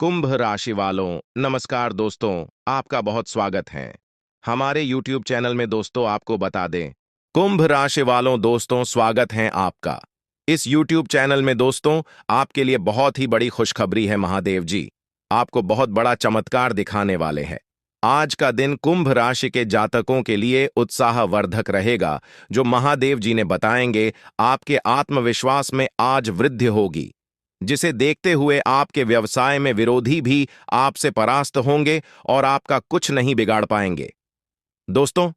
कुंभ राशि वालों, नमस्कार दोस्तों। आपका बहुत स्वागत है हमारे YouTube चैनल में। दोस्तों आपको बता दें, कुंभ राशि वालों दोस्तों, स्वागत है आपका इस YouTube चैनल में। दोस्तों आपके लिए बहुत ही बड़ी खुशखबरी है। महादेव जी आपको बहुत बड़ा चमत्कार दिखाने वाले हैं। आज का दिन कुंभ राशि के जातकों के लिए उत्साहवर्धक रहेगा। जो महादेव जी ने बताएंगे, आपके आत्मविश्वास में आज वृद्धि होगी, जिसे देखते हुए आपके व्यवसाय में विरोधी भी आपसे परास्त होंगे और आपका कुछ नहीं बिगाड़ पाएंगे। दोस्तों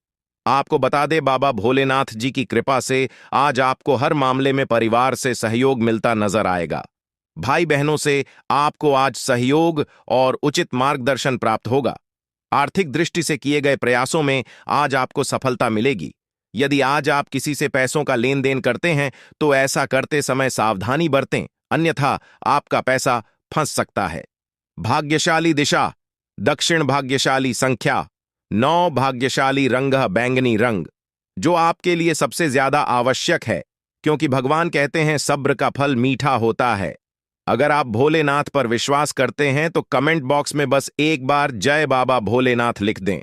आपको बता दें, बाबा भोलेनाथ जी की कृपा से आज आपको हर मामले में परिवार से सहयोग मिलता नजर आएगा। भाई बहनों से आपको आज सहयोग और उचित मार्गदर्शन प्राप्त होगा। आर्थिक दृष्टि से किए गए प्रयासों में आज आपको सफलता मिलेगी। यदि आज आप किसी से पैसों का लेन देन करते हैं तो ऐसा करते समय सावधानी बरतें, अन्यथा आपका पैसा फंस सकता है। भाग्यशाली दिशा दक्षिण, भाग्यशाली संख्या 9, भाग्यशाली रंग बैंगनी रंग, जो आपके लिए सबसे ज्यादा आवश्यक है, क्योंकि भगवान कहते हैं सब्र का फल मीठा होता है। अगर आप भोलेनाथ पर विश्वास करते हैं तो कमेंट बॉक्स में बस एक बार जय बाबा भोलेनाथ लिख दें।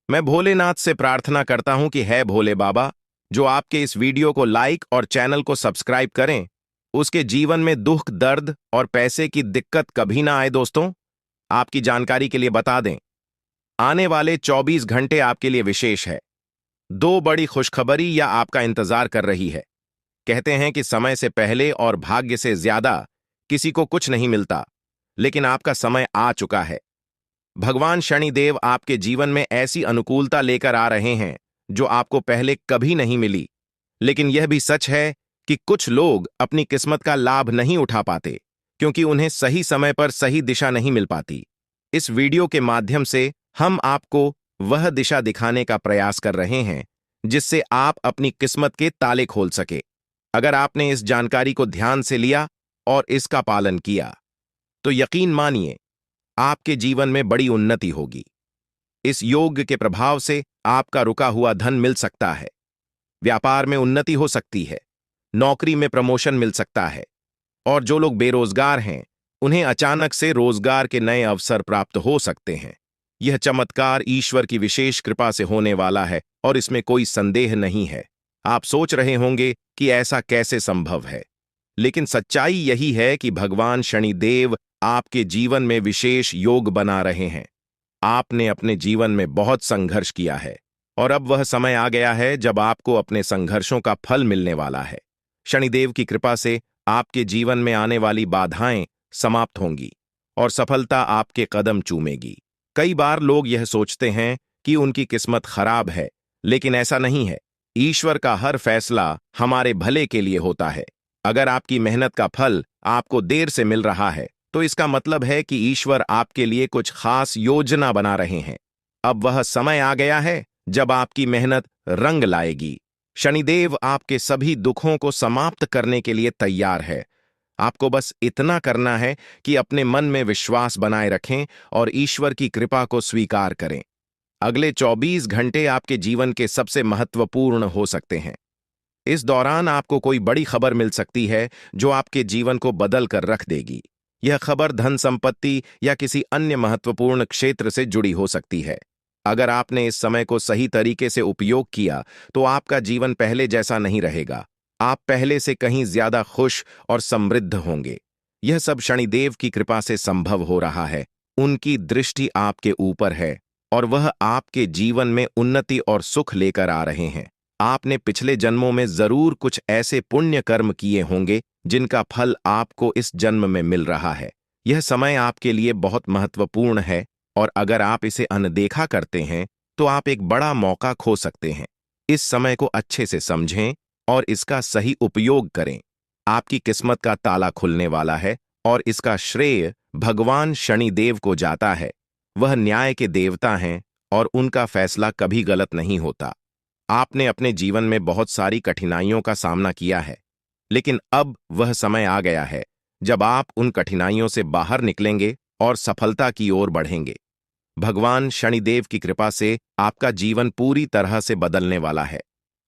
मैं भोलेनाथ से प्रार्थना करता हूं कि है भोले बाबा, जो आपके इस वीडियो को लाइक और चैनल को सब्सक्राइब करें, उसके जीवन में दुख, दर्द और पैसे की दिक्कत कभी ना आए। दोस्तों आपकी जानकारी के लिए बता दें, आने वाले 24 घंटे आपके लिए विशेष है। दो बड़ी खुशखबरी या आपका इंतजार कर रही है। कहते हैं कि समय से पहले और भाग्य से ज्यादा किसी को कुछ नहीं मिलता, लेकिन आपका समय आ चुका है। भगवान शनिदेव आपके जीवन में ऐसी अनुकूलता लेकर आ रहे हैं जो आपको पहले कभी नहीं मिली। लेकिन यह भी सच है कि कुछ लोग अपनी किस्मत का लाभ नहीं उठा पाते, क्योंकि उन्हें सही समय पर सही दिशा नहीं मिल पाती। इस वीडियो के माध्यम से हम आपको वह दिशा दिखाने का प्रयास कर रहे हैं जिससे आप अपनी किस्मत के ताले खोल सके। अगर आपने इस जानकारी को ध्यान से लिया और इसका पालन किया तो यकीन मानिए आपके जीवन में बड़ी उन्नति होगी। इस योग के प्रभाव से आपका रुका हुआ धन मिल सकता है, व्यापार में उन्नति हो सकती है, नौकरी में प्रमोशन मिल सकता है, और जो लोग बेरोजगार हैं उन्हें अचानक से रोजगार के नए अवसर प्राप्त हो सकते हैं। यह चमत्कार ईश्वर की विशेष कृपा से होने वाला है और इसमें कोई संदेह नहीं है। आप सोच रहे होंगे कि ऐसा कैसे संभव है, लेकिन सच्चाई यही है कि भगवान शनिदेव आपके जीवन में विशेष योग बना रहे हैं। आपने अपने जीवन में बहुत संघर्ष किया है और अब वह समय आ गया है जब आपको अपने संघर्षों का फल मिलने वाला है। शनिदेव की कृपा से आपके जीवन में आने वाली बाधाएं समाप्त होंगी और सफलता आपके कदम चूमेगी। कई बार लोग यह सोचते हैं कि उनकी किस्मत खराब है, लेकिन ऐसा नहीं है। ईश्वर का हर फैसला हमारे भले के लिए होता है। अगर आपकी मेहनत का फल आपको देर से मिल रहा है तो इसका मतलब है कि ईश्वर आपके लिए कुछ खास योजना बना रहे हैं। अब वह समय आ गया है जब आपकी मेहनत रंग लाएगी। शनिदेव आपके सभी दुखों को समाप्त करने के लिए तैयार है। आपको बस इतना करना है कि अपने मन में विश्वास बनाए रखें और ईश्वर की कृपा को स्वीकार करें। अगले 24 घंटे आपके जीवन के सबसे महत्वपूर्ण हो सकते हैं। इस दौरान आपको कोई बड़ी खबर मिल सकती है जो आपके जीवन को बदल कर रख देगी। यह खबर धन संपत्ति या किसी अन्य महत्वपूर्ण क्षेत्र से जुड़ी हो सकती है। अगर आपने इस समय को सही तरीके से उपयोग किया तो आपका जीवन पहले जैसा नहीं रहेगा। आप पहले से कहीं ज्यादा खुश और समृद्ध होंगे। यह सब शनिदेव की कृपा से संभव हो रहा है। उनकी दृष्टि आपके ऊपर है और वह आपके जीवन में उन्नति और सुख लेकर आ रहे हैं। आपने पिछले जन्मों में जरूर कुछ ऐसे पुण्य कर्म किए होंगे जिनका फल आपको इस जन्म में मिल रहा है। यह समय आपके लिए बहुत महत्वपूर्ण है और अगर आप इसे अनदेखा करते हैं तो आप एक बड़ा मौका खो सकते हैं। इस समय को अच्छे से समझें और इसका सही उपयोग करें। आपकी किस्मत का ताला खुलने वाला है और इसका श्रेय भगवान शनिदेव को जाता है। वह न्याय के देवता हैं और उनका फैसला कभी गलत नहीं होता। आपने अपने जीवन में बहुत सारी कठिनाइयों का सामना किया है, लेकिन अब वह समय आ गया है जब आप उन कठिनाइयों से बाहर निकलेंगे और सफलता की ओर बढ़ेंगे। भगवान शनिदेव की कृपा से आपका जीवन पूरी तरह से बदलने वाला है।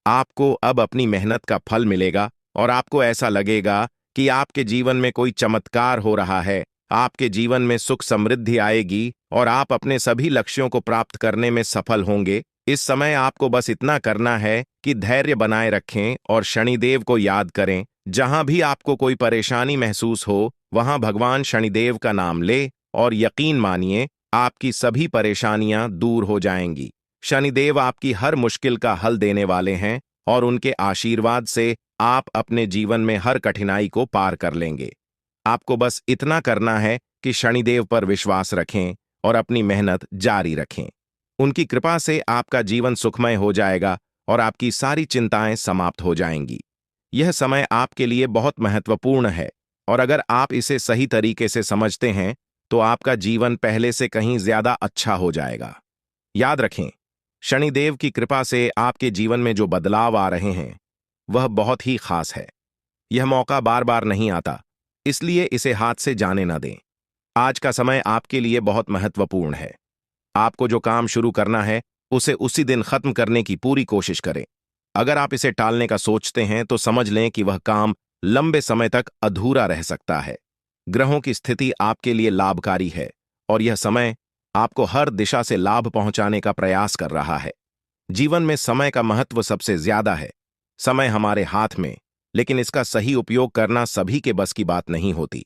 आपको अब अपनी मेहनत का फल मिलेगा और आपको ऐसा लगेगा कि आपके जीवन में कोई चमत्कार हो रहा है। आपके जीवन में सुख समृद्धि आएगी और आप अपने सभी लक्ष्यों को प्राप्त करने में सफल होंगे। इस समय आपको बस इतना करना है कि धैर्य बनाए रखें और शनिदेव को याद करें। जहां भी आपको कोई परेशानी महसूस हो, वहां भगवान शनिदेव का नाम ले और यकीन मानिए आपकी सभी परेशानियां दूर हो जाएंगी। शनिदेव आपकी हर मुश्किल का हल देने वाले हैं और उनके आशीर्वाद से आप अपने जीवन में हर कठिनाई को पार कर लेंगे। आपको बस इतना करना है कि शनिदेव पर विश्वास रखें और अपनी मेहनत जारी रखें। उनकी कृपा से आपका जीवन सुखमय हो जाएगा और आपकी सारी चिंताएं समाप्त हो जाएंगी। यह समय आपके लिए बहुत महत्वपूर्ण है और अगर आप इसे सही तरीके से समझते हैं तो आपका जीवन पहले से कहीं ज्यादा अच्छा हो जाएगा। याद रखें, शनिदेव की कृपा से आपके जीवन में जो बदलाव आ रहे हैं वह बहुत ही खास है। यह मौका बार बार नहीं आता, इसलिए इसे हाथ से जाने न दें। आज का समय आपके लिए बहुत महत्वपूर्ण है। आपको जो काम शुरू करना है उसे उसी दिन खत्म करने की पूरी कोशिश करें। अगर आप इसे टालने का सोचते हैं तो समझ लें कि वह काम लंबे समय तक अधूरा रह सकता है। ग्रहों की स्थिति आपके लिए लाभकारी है और यह समय आपको हर दिशा से लाभ पहुंचाने का प्रयास कर रहा है। जीवन में समय का महत्व सबसे ज्यादा है। समय हमारे हाथ में, लेकिन इसका सही उपयोग करना सभी के बस की बात नहीं होती।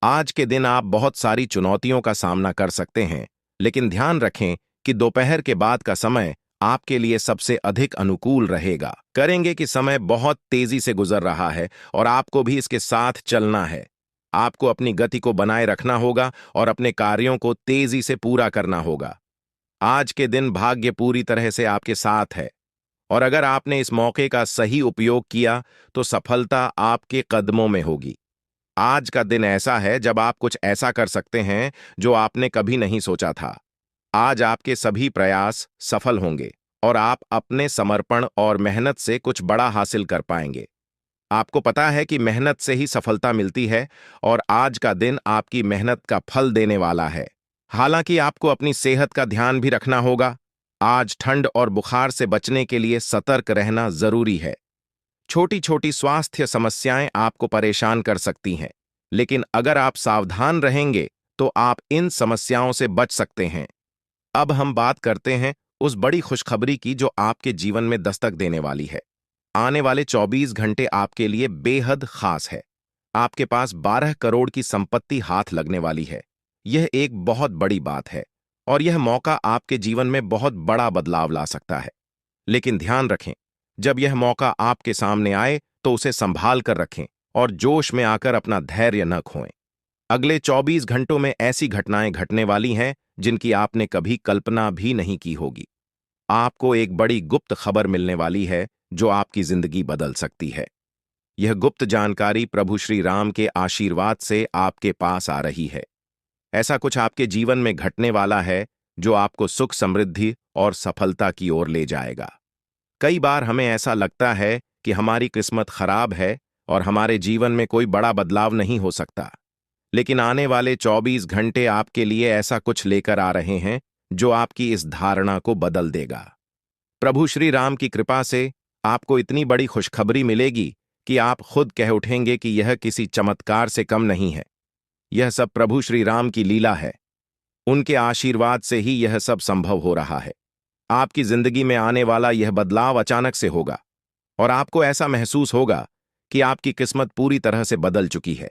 आज के दिन आप बहुत सारी चुनौतियों का सामना कर सकते हैं, लेकिन ध्यान रखें कि दोपहर के बाद का समय आपके लिए सबसे अधिक अनुकूल रहेगा। करेंगे कि समय बहुत तेजी से गुजर रहा है और आपको भी इसके साथ चलना है। आपको अपनी गति को बनाए रखना होगा और अपने कार्यों को तेजी से पूरा करना होगा। आज के दिन भाग्य पूरी तरह से आपके साथ है और अगर आपने इस मौके का सही उपयोग किया तो सफलता आपके कदमों में होगी। आज का दिन ऐसा है जब आप कुछ ऐसा कर सकते हैं जो आपने कभी नहीं सोचा था। आज आपके सभी प्रयास सफल होंगे और आप अपने समर्पण और मेहनत से कुछ बड़ा हासिल कर पाएंगे। आपको पता है कि मेहनत से ही सफलता मिलती है और आज का दिन आपकी मेहनत का फल देने वाला है। हालांकि आपको अपनी सेहत का ध्यान भी रखना होगा। आज ठंड और बुखार से बचने के लिए सतर्क रहना जरूरी है। छोटी छोटी स्वास्थ्य समस्याएं आपको परेशान कर सकती हैं, लेकिन अगर आप सावधान रहेंगे तो आप इन समस्याओं से बच सकते हैं। अब हम बात करते हैं उस बड़ी खुशखबरी की जो आपके जीवन में दस्तक देने वाली है। आने वाले 24 घंटे आपके लिए बेहद खास है। आपके पास 12 करोड़ की संपत्ति हाथ लगने वाली है। यह एक बहुत बड़ी बात है और यह मौका आपके जीवन में बहुत बड़ा बदलाव ला सकता है। लेकिन ध्यान रखें, जब यह मौका आपके सामने आए तो उसे संभाल कर रखें और जोश में आकर अपना धैर्य न खोएं। अगले 24 घंटों में ऐसी घटनाएं घटने वाली हैं जिनकी आपने कभी कल्पना भी नहीं की होगी। आपको एक बड़ी गुप्त खबर मिलने वाली है जो आपकी जिंदगी बदल सकती है। यह गुप्त जानकारी प्रभु श्री राम के आशीर्वाद से आपके पास आ रही है। ऐसा कुछ आपके जीवन में घटने वाला है जो आपको सुख समृद्धि और सफलता की ओर ले जाएगा। कई बार हमें ऐसा लगता है कि हमारी किस्मत खराब है और हमारे जीवन में कोई बड़ा बदलाव नहीं हो सकता, लेकिन आने वाले 24 घंटे आपके लिए ऐसा कुछ लेकर आ रहे हैं जो आपकी इस धारणा को बदल देगा। प्रभु श्री राम की कृपा से आपको इतनी बड़ी खुशखबरी मिलेगी कि आप खुद कह उठेंगे कि यह किसी चमत्कार से कम नहीं है। यह सब प्रभु श्री राम की लीला है। उनके आशीर्वाद से ही यह सब संभव हो रहा है। आपकी जिंदगी में आने वाला यह बदलाव अचानक से होगा और आपको ऐसा महसूस होगा कि आपकी किस्मत पूरी तरह से बदल चुकी है।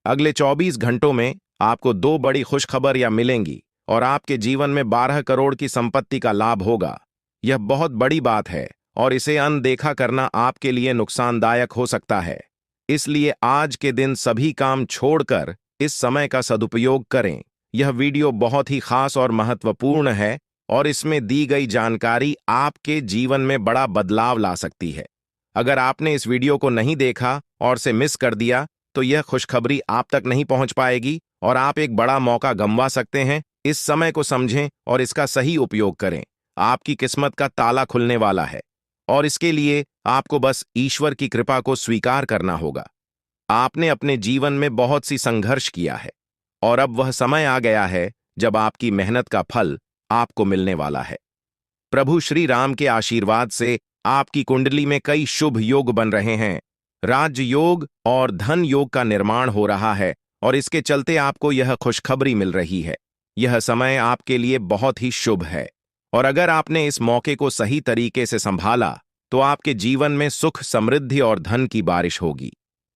अगले 24 घंटों में आपको 2 बड़ी खुशखबरियां मिलेंगी और आपके जीवन में 12 करोड़ की संपत्ति का लाभ होगा। यह बहुत बड़ी बात है और इसे अनदेखा करना आपके लिए नुकसानदायक हो सकता है। इसलिए आज के दिन सभी काम छोड़कर इस समय का सदुपयोग करें। यह वीडियो बहुत ही खास और महत्वपूर्ण है और इसमें दी गई जानकारी आपके जीवन में बड़ा बदलाव ला सकती है। अगर आपने इस वीडियो को नहीं देखा और से मिस कर दिया तो यह खुशखबरी आप तक नहीं पहुंच पाएगी और आप एक बड़ा मौका गंवा सकते हैं। इस समय को समझें और इसका सही उपयोग करें। आपकी किस्मत का ताला खुलने वाला है और इसके लिए आपको बस ईश्वर की कृपा को स्वीकार करना होगा। आपने अपने जीवन में बहुत सी संघर्ष किया है और अब वह समय आ गया है जब आपकी मेहनत का फल आपको मिलने वाला है। प्रभु श्री राम के आशीर्वाद से आपकी कुंडली में कई शुभ योग बन रहे हैं। राज्य योग और धन योग का निर्माण हो रहा है और इसके चलते आपको यह खुशखबरी मिल रही है। यह समय आपके लिए बहुत ही शुभ है, और अगर आपने इस मौके को सही तरीके से संभाला तो आपके जीवन में सुख, समृद्धि और धन की बारिश होगी।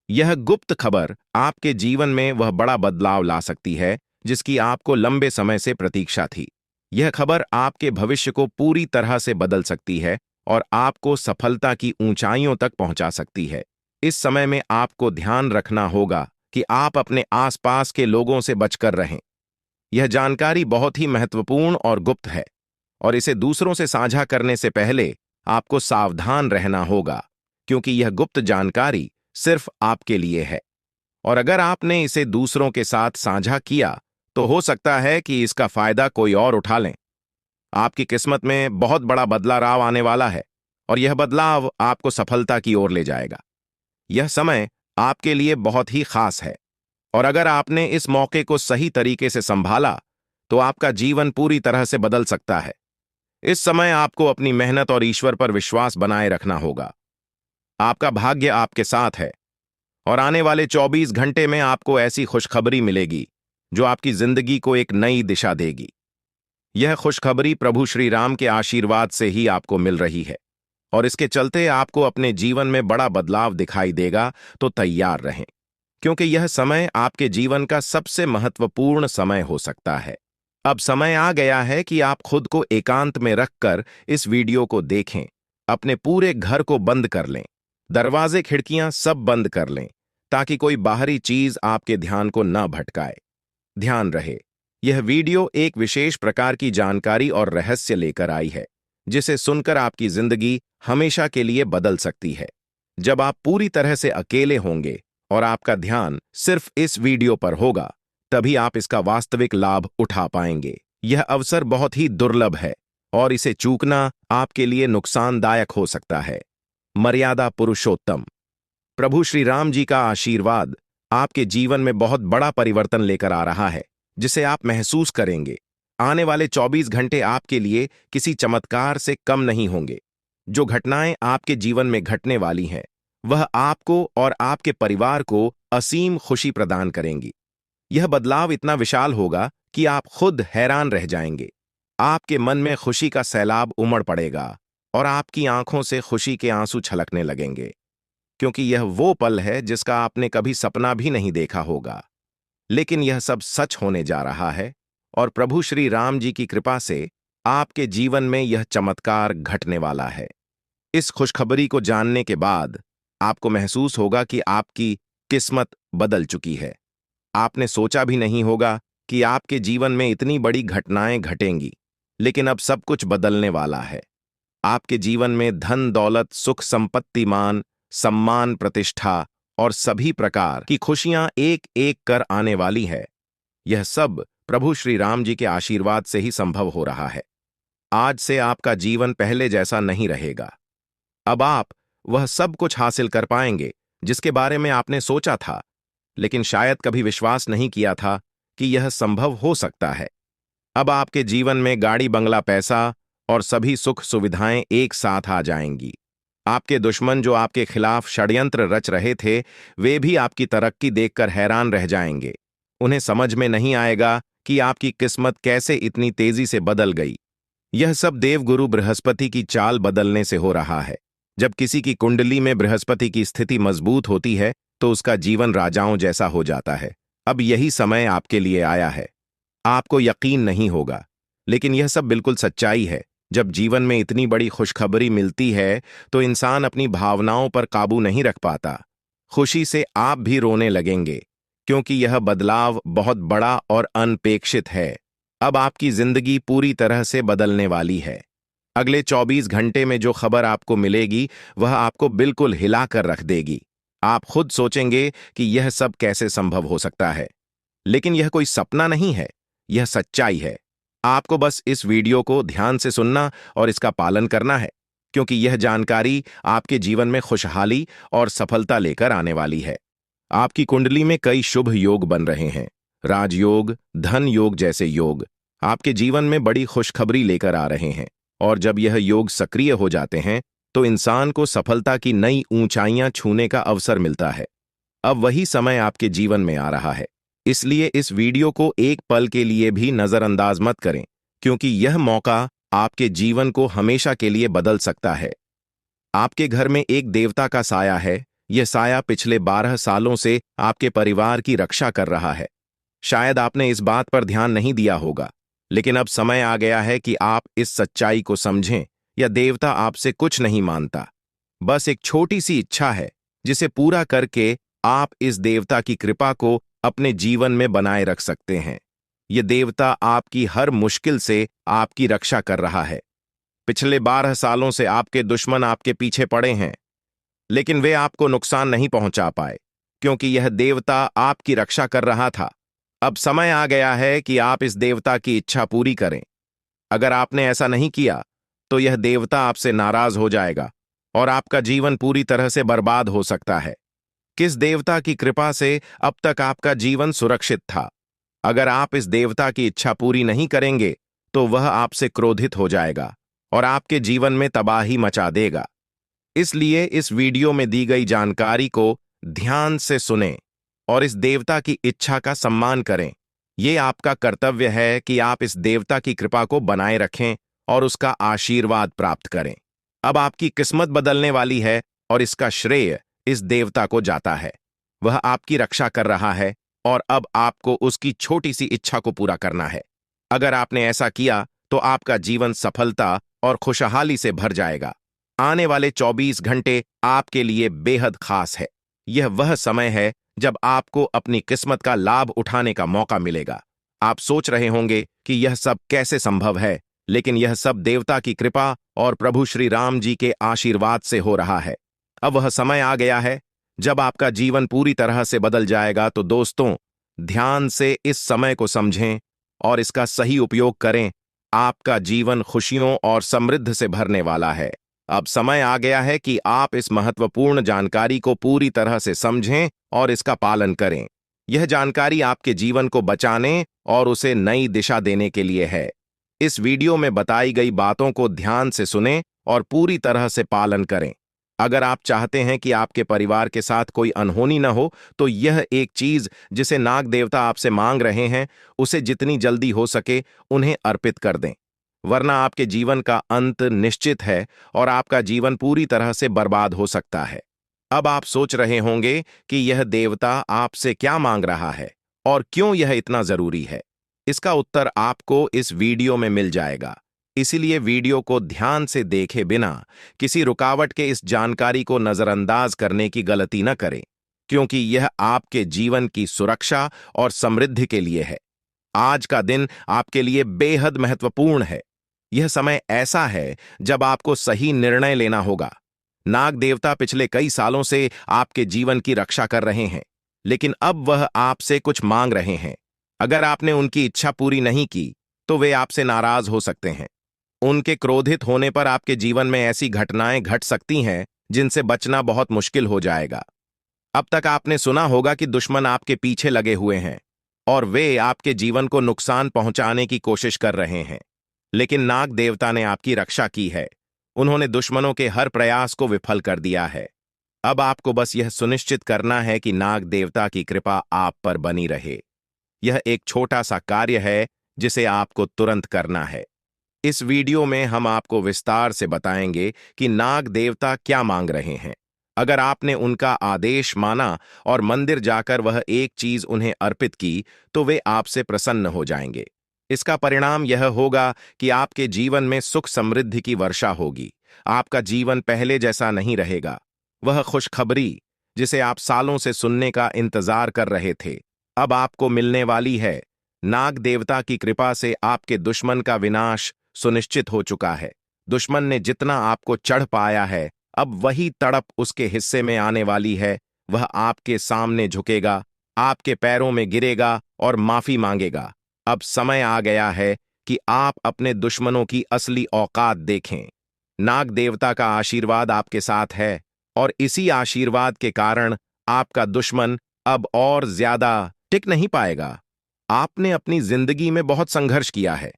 यह गुप्त खबर आपके जीवन में वह बड़ा बदलाव ला सकती है जिसकी आपको लंबे समय से प्रतीक्षा थी। यह खबर आपके भविष्य को पूरी तरह से बदल सकती है और आपको सफलता की ऊंचाइयों तक पहुंचा सकती है। इस समय में आपको ध्यान रखना होगा कि आप अपने आसपास के लोगों से बचकर रहें। यह जानकारी बहुत ही महत्वपूर्ण और गुप्त है, और इसे दूसरों से साझा करने से पहले आपको सावधान रहना होगा, क्योंकि यह गुप्त जानकारी सिर्फ आपके लिए है। और अगर आपने इसे दूसरों के साथ साझा किया तो हो सकता है कि इसका फायदा कोई और उठा लें। आपकी किस्मत में बहुत बड़ा बदलाव आने वाला है, और यह बदलाव आपको सफलता की ओर ले जाएगा। यह समय आपके लिए बहुत ही खास है, और अगर आपने इस मौके को सही तरीके से संभाला तो आपका जीवन पूरी तरह से बदल सकता है। इस समय आपको अपनी मेहनत और ईश्वर पर विश्वास बनाए रखना होगा। आपका भाग्य आपके साथ है, और आने वाले 24 घंटे में आपको ऐसी खुशखबरी मिलेगी जो आपकी जिंदगी को एक नई दिशा देगी। यह खुशखबरी प्रभु श्री राम के आशीर्वाद से ही आपको मिल रही है, और इसके चलते आपको अपने जीवन में बड़ा बदलाव दिखाई देगा। तो तैयार रहें, क्योंकि यह समय आपके जीवन का सबसे महत्वपूर्ण समय हो सकता है। अब समय आ गया है कि आप खुद को एकांत में रखकर इस वीडियो को देखें। अपने पूरे घर को बंद कर लें, दरवाजे, खिड़कियां सब बंद कर लें, ताकि कोई बाहरी चीज आपके ध्यान को न भटकाए। ध्यान रहे, यह वीडियो एक विशेष प्रकार की जानकारी और रहस्य लेकर आई है, जिसे सुनकर आपकी जिंदगी हमेशा के लिए बदल सकती है। जब आप पूरी तरह से अकेले होंगे और आपका ध्यान सिर्फ इस वीडियो पर होगा, तभी आप इसका वास्तविक लाभ उठा पाएंगे। यह अवसर बहुत ही दुर्लभ है, और इसे चूकना आपके लिए नुकसानदायक हो सकता है। मर्यादा पुरुषोत्तम प्रभु श्री राम जी का आशीर्वाद आपके जीवन में बहुत बड़ा परिवर्तन लेकर आ रहा है, जिसे आप महसूस करेंगे। आने वाले 24 घंटे आपके लिए किसी चमत्कार से कम नहीं होंगे। जो घटनाएं आपके जीवन में घटने वाली हैं, वह आपको और आपके परिवार को असीम खुशी प्रदान करेंगी। यह बदलाव इतना विशाल होगा कि आप खुद हैरान रह जाएंगे। आपके मन में खुशी का सैलाब उमड़ पड़ेगा, और आपकी आंखों से खुशी के आंसू छलकने लगेंगे, क्योंकि यह वो पल है जिसका आपने कभी सपना भी नहीं देखा होगा। लेकिन यह सब सच होने जा रहा है, और प्रभु श्री राम जी की कृपा से आपके जीवन में यह चमत्कार घटने वाला है। इस खुशखबरी को जानने के बाद आपको महसूस होगा कि आपकी किस्मत बदल चुकी है। आपने सोचा भी नहीं होगा कि आपके जीवन में इतनी बड़ी घटनाएं घटेंगी, लेकिन अब सब कुछ बदलने वाला है। आपके जीवन में धन, दौलत, सुख, संपत्ति, मान, सम्मान, प्रतिष्ठा और सभी प्रकार की खुशियां एक एक कर आने वाली है। यह सब प्रभु श्री राम जी के आशीर्वाद से ही संभव हो रहा है। आज से आपका जीवन पहले जैसा नहीं रहेगा। अब आप वह सब कुछ हासिल कर पाएंगे जिसके बारे में आपने सोचा था, लेकिन शायद कभी विश्वास नहीं किया था कि यह संभव हो सकता है। अब आपके जीवन में गाड़ी, बंगला, पैसा और सभी सुख सुविधाएं एक साथ आ जाएंगी। आपके दुश्मन जो आपके खिलाफ षड्यंत्र रच रहे थे, वे भी आपकी तरक्की देखकर हैरान रह जाएंगे। उन्हें समझ में नहीं आएगा कि आपकी किस्मत कैसे इतनी तेजी से बदल गई। यह सब देवगुरु बृहस्पति की चाल बदलने से हो रहा है। जब किसी की कुंडली में बृहस्पति की स्थिति मजबूत होती है तो उसका जीवन राजाओं जैसा हो जाता है। अब यही समय आपके लिए आया है। आपको यकीन नहीं होगा, लेकिन यह सब बिल्कुल सच्चाई है। जब जीवन में इतनी बड़ी खुशखबरी मिलती है तो इंसान अपनी भावनाओं पर काबू नहीं रख पाता। खुशी से आप भी रोने लगेंगे, क्योंकि यह बदलाव बहुत बड़ा और अनपेक्षित है। अब आपकी जिंदगी पूरी तरह से बदलने वाली है। अगले 24 घंटे में जो खबर आपको मिलेगी वह आपको बिल्कुल हिला कर रख देगी। आप खुद सोचेंगे कि यह सब कैसे संभव हो सकता है, लेकिन यह कोई सपना नहीं है, यह सच्चाई है। आपको बस इस वीडियो को ध्यान से सुनना और इसका पालन करना है, क्योंकि यह जानकारी आपके जीवन में खुशहाली और सफलता लेकर आने वाली है। आपकी कुंडली में कई शुभ योग बन रहे हैं। राजयोग, धन योग जैसे योग आपके जीवन में बड़ी खुशखबरी लेकर आ रहे हैं, और जब यह योग सक्रिय हो जाते हैं तो इंसान को सफलता की नई ऊंचाइयां छूने का अवसर मिलता है। अब वही समय आपके जीवन में आ रहा है। इसलिए इस वीडियो को एक पल के लिए भी नजरअंदाज मत करें, क्योंकि यह मौका आपके जीवन को हमेशा के लिए बदल सकता है। आपके घर में एक देवता का साया है। यह साया पिछले 12 सालों से आपके परिवार की रक्षा कर रहा है। शायद आपने इस बात पर ध्यान नहीं दिया होगा, लेकिन अब समय आ गया है कि आप इस सच्चाई को समझें। यह देवता आपसे कुछ नहीं मानता, बस एक छोटी सी इच्छा है, जिसे पूरा करके आप इस देवता की कृपा को अपने जीवन में बनाए रख सकते हैं। यह देवता आपकी हर मुश्किल से आपकी रक्षा कर रहा है। पिछले 12 सालों से आपके दुश्मन आपके पीछे पड़े हैं, लेकिन वे आपको नुकसान नहीं पहुंचा पाए, क्योंकि यह देवता आपकी रक्षा कर रहा था। अब समय आ गया है कि आप इस देवता की इच्छा पूरी करें। अगर आपने ऐसा नहीं किया, तो यह देवता आपसे नाराज हो जाएगा और आपका जीवन पूरी तरह से बर्बाद हो सकता है। किस देवता की कृपा से अब तक आपका जीवन सुरक्षित था? अगर आप इस देवता की इच्छा पूरी नहीं करेंगे, तो वह आपसे क्रोधित हो जाएगा और आपके जीवन में तबाही मचा देगा। इसलिए इस वीडियो में दी गई जानकारी को ध्यान से सुनें और इस देवता की इच्छा का सम्मान करें। ये आपका कर्तव्य है कि आप इस देवता की कृपा को बनाए रखें और उसका आशीर्वाद प्राप्त करें। अब आपकी किस्मत बदलने वाली है और इसका श्रेय इस देवता को जाता है। वह आपकी रक्षा कर रहा है और अब आपको उसकी छोटी सी इच्छा को पूरा करना है। अगर आपने ऐसा किया, तो आपका जीवन सफलता और खुशहाली से भर जाएगा। आने वाले 24 घंटे आपके लिए बेहद खास है। यह वह समय है जब आपको अपनी किस्मत का लाभ उठाने का मौका मिलेगा। आप सोच रहे होंगे कि यह सब कैसे संभव है, लेकिन यह सब देवता की कृपा और प्रभु श्री राम जी के आशीर्वाद से हो रहा है। अब वह समय आ गया है जब आपका जीवन पूरी तरह से बदल जाएगा। तो दोस्तों, ध्यान से इस समय को समझें और इसका सही उपयोग करें। आपका जीवन खुशियों और समृद्धि से भरने वाला है। अब समय आ गया है कि आप इस महत्वपूर्ण जानकारी को पूरी तरह से समझें और इसका पालन करें। यह जानकारी आपके जीवन को बचाने और उसे नई दिशा देने के लिए है। इस वीडियो में बताई गई बातों को ध्यान से सुनें और पूरी तरह से पालन करें। अगर आप चाहते हैं कि आपके परिवार के साथ कोई अनहोनी न हो, तो यह एक चीज जिसे नाग देवता आपसे मांग रहे हैं, उसे जितनी जल्दी हो सके उन्हें अर्पित कर दें, वरना आपके जीवन का अंत निश्चित है और आपका जीवन पूरी तरह से बर्बाद हो सकता है। अब आप सोच रहे होंगे कि यह देवता आपसे क्या मांग रहा है और क्यों यह इतना जरूरी है। इसका उत्तर आपको इस वीडियो में मिल जाएगा। इसीलिए वीडियो को ध्यान से देखे बिना किसी रुकावट के इस जानकारी को नजरअंदाज करने की गलती न करें, क्योंकि यह आपके जीवन की सुरक्षा और समृद्धि के लिए है। आज का दिन आपके लिए बेहद महत्वपूर्ण है। यह समय ऐसा है जब आपको सही निर्णय लेना होगा। नाग देवता पिछले कई सालों से आपके जीवन की रक्षा कर रहे हैं, लेकिन अब वह आपसे कुछ मांग रहे हैं। अगर आपने उनकी इच्छा पूरी नहीं की, तो वे आपसे नाराज हो सकते हैं। उनके क्रोधित होने पर आपके जीवन में ऐसी घटनाएं घट सकती हैं जिनसे बचना बहुत मुश्किल हो जाएगा। अब तक आपने सुना होगा कि दुश्मन आपके पीछे लगे हुए हैं और वे आपके जीवन को नुकसान पहुंचाने की कोशिश कर रहे हैं, लेकिन नाग देवता ने आपकी रक्षा की है। उन्होंने दुश्मनों के हर प्रयास को विफल कर दिया है। अब आपको बस यह सुनिश्चित करना है कि नाग देवता की कृपा आप पर बनी रहे। यह एक छोटा सा कार्य है जिसे आपको तुरंत करना है। इस वीडियो में हम आपको विस्तार से बताएंगे कि नाग देवता क्या मांग रहे हैं। अगर आपने उनका आदेश माना और मंदिर जाकर वह एक चीज उन्हें अर्पित की, तो वे आपसे प्रसन्न हो जाएंगे। इसका परिणाम यह होगा कि आपके जीवन में सुख समृद्धि की वर्षा होगी। आपका जीवन पहले जैसा नहीं रहेगा। वह खुशखबरी जिसे आप सालों से सुनने का इंतजार कर रहे थे, अब आपको मिलने वाली है। नाग देवता की कृपा से आपके दुश्मन का विनाश सुनिश्चित हो चुका है। दुश्मन ने जितना आपको चढ़ पाया है, अब वही तड़प उसके हिस्से में आने वाली है। वह आपके सामने झुकेगा, आपके पैरों में गिरेगा और माफी मांगेगा। अब समय आ गया है कि आप अपने दुश्मनों की असली औकात देखें। नाग देवता का आशीर्वाद आपके साथ है और इसी आशीर्वाद के कारण आपका दुश्मन अब और ज्यादा टिक नहीं पाएगा। आपने अपनी जिंदगी में बहुत संघर्ष किया है।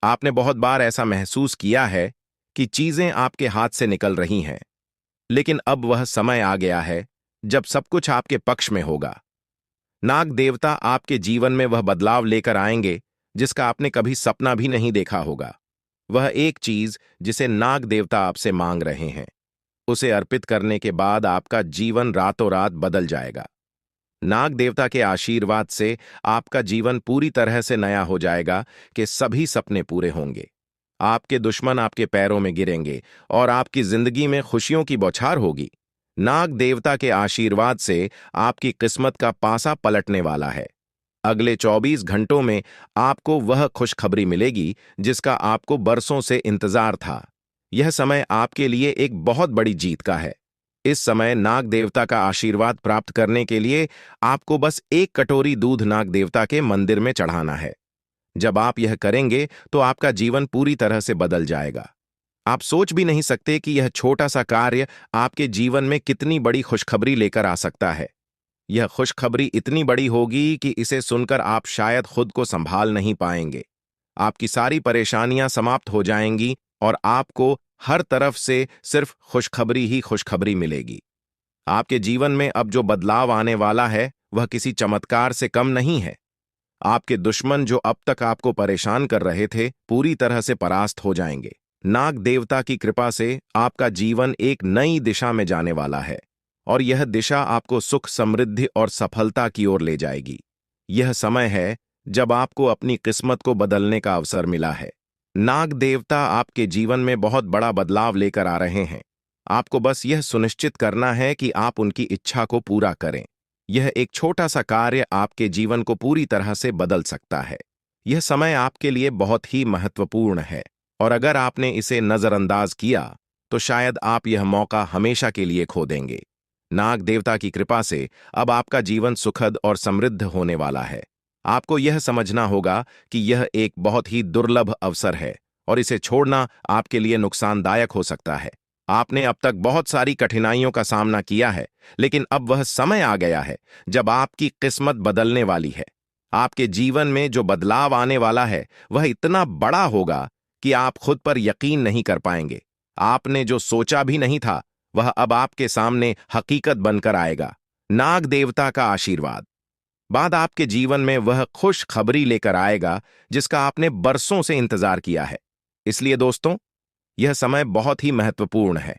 आपने बहुत बार ऐसा महसूस किया है कि चीजें आपके हाथ से निकल रही हैं, लेकिन अब वह समय आ गया है जब सब कुछ आपके पक्ष में होगा। नाग देवता आपके जीवन में वह बदलाव लेकर आएंगे जिसका आपने कभी सपना भी नहीं देखा होगा। वह एक चीज जिसे नाग देवता आपसे मांग रहे हैं, उसे अर्पित करने के बाद आपका जीवन रातों रात बदल जाएगा। नाग देवता के आशीर्वाद से आपका जीवन पूरी तरह से नया हो जाएगा कि सभी सपने पूरे होंगे। आपके दुश्मन आपके पैरों में गिरेंगे और आपकी जिंदगी में खुशियों की बौछार होगी। नाग देवता के आशीर्वाद से आपकी किस्मत का पासा पलटने वाला है। अगले 24 घंटों में आपको वह खुशखबरी मिलेगी जिसका आपको बरसों से इंतजार था। यह समय आपके लिए एक बहुत बड़ी जीत का है। इस समय नाग देवता का आशीर्वाद प्राप्त करने के लिए आपको बस एक कटोरी दूध नाग देवता के मंदिर में चढ़ाना है। जब आप यह करेंगे तो आपका जीवन पूरी तरह से बदल जाएगा। आप सोच भी नहीं सकते कि यह छोटा सा कार्य आपके जीवन में कितनी बड़ी खुशखबरी लेकर आ सकता है। यह खुशखबरी इतनी बड़ी होगी कि इसे सुनकर आप शायद खुद को संभाल नहीं पाएंगे। आपकी सारी परेशानियां समाप्त हो जाएंगी और आपको हर तरफ से सिर्फ खुशखबरी ही खुशखबरी मिलेगी। आपके जीवन में अब जो बदलाव आने वाला है वह किसी चमत्कार से कम नहीं है। आपके दुश्मन जो अब तक आपको परेशान कर रहे थे पूरी तरह से परास्त हो जाएंगे। नाग देवता की कृपा से आपका जीवन एक नई दिशा में जाने वाला है और यह दिशा आपको सुख, समृद्धि और सफलता की ओर ले जाएगी। यह समय है जब आपको अपनी किस्मत को बदलने का अवसर मिला है। नाग देवता आपके जीवन में बहुत बड़ा बदलाव लेकर आ रहे हैं। आपको बस यह सुनिश्चित करना है कि आप उनकी इच्छा को पूरा करें। यह एक छोटा सा कार्य आपके जीवन को पूरी तरह से बदल सकता है। यह समय आपके लिए बहुत ही महत्वपूर्ण है और अगर आपने इसे नजरअंदाज किया तो शायद आप यह मौका हमेशा के लिए खो देंगे। नाग देवता की कृपा से अब आपका जीवन सुखद और समृद्ध होने वाला है। आपको यह समझना होगा कि यह एक बहुत ही दुर्लभ अवसर है और इसे छोड़ना आपके लिए नुकसानदायक हो सकता है। आपने अब तक बहुत सारी कठिनाइयों का सामना किया है, लेकिन अब वह समय आ गया है जब आपकी किस्मत बदलने वाली है। आपके जीवन में जो बदलाव आने वाला है वह इतना बड़ा होगा कि आप खुद पर यकीन नहीं कर पाएंगे। आपने जो सोचा भी नहीं था वह अब आपके सामने हकीकत बनकर आएगा। नाग देवता का आशीर्वाद बाद आपके जीवन में वह खुश खबरी लेकर आएगा जिसका आपने बरसों से इंतजार किया है। इसलिए दोस्तों, यह समय बहुत ही महत्वपूर्ण है।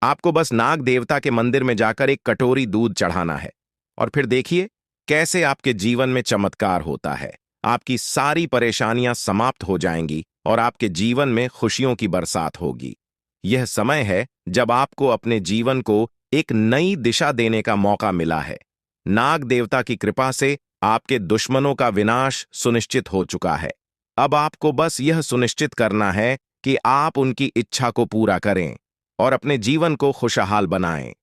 आपको बस नाग देवता के मंदिर में जाकर एक कटोरी दूध चढ़ाना है और फिर देखिए कैसे आपके जीवन में चमत्कार होता है। आपकी सारी परेशानियां समाप्त हो जाएंगी और आपके जीवन में खुशियों की बरसात होगी। यह समय है जब आपको अपने जीवन को एक नई दिशा देने का मौका मिला है। नाग देवता की कृपा से आपके दुश्मनों का विनाश सुनिश्चित हो चुका है। अब आपको बस यह सुनिश्चित करना है कि आप उनकी इच्छा को पूरा करें और अपने जीवन को खुशहाल बनाएं।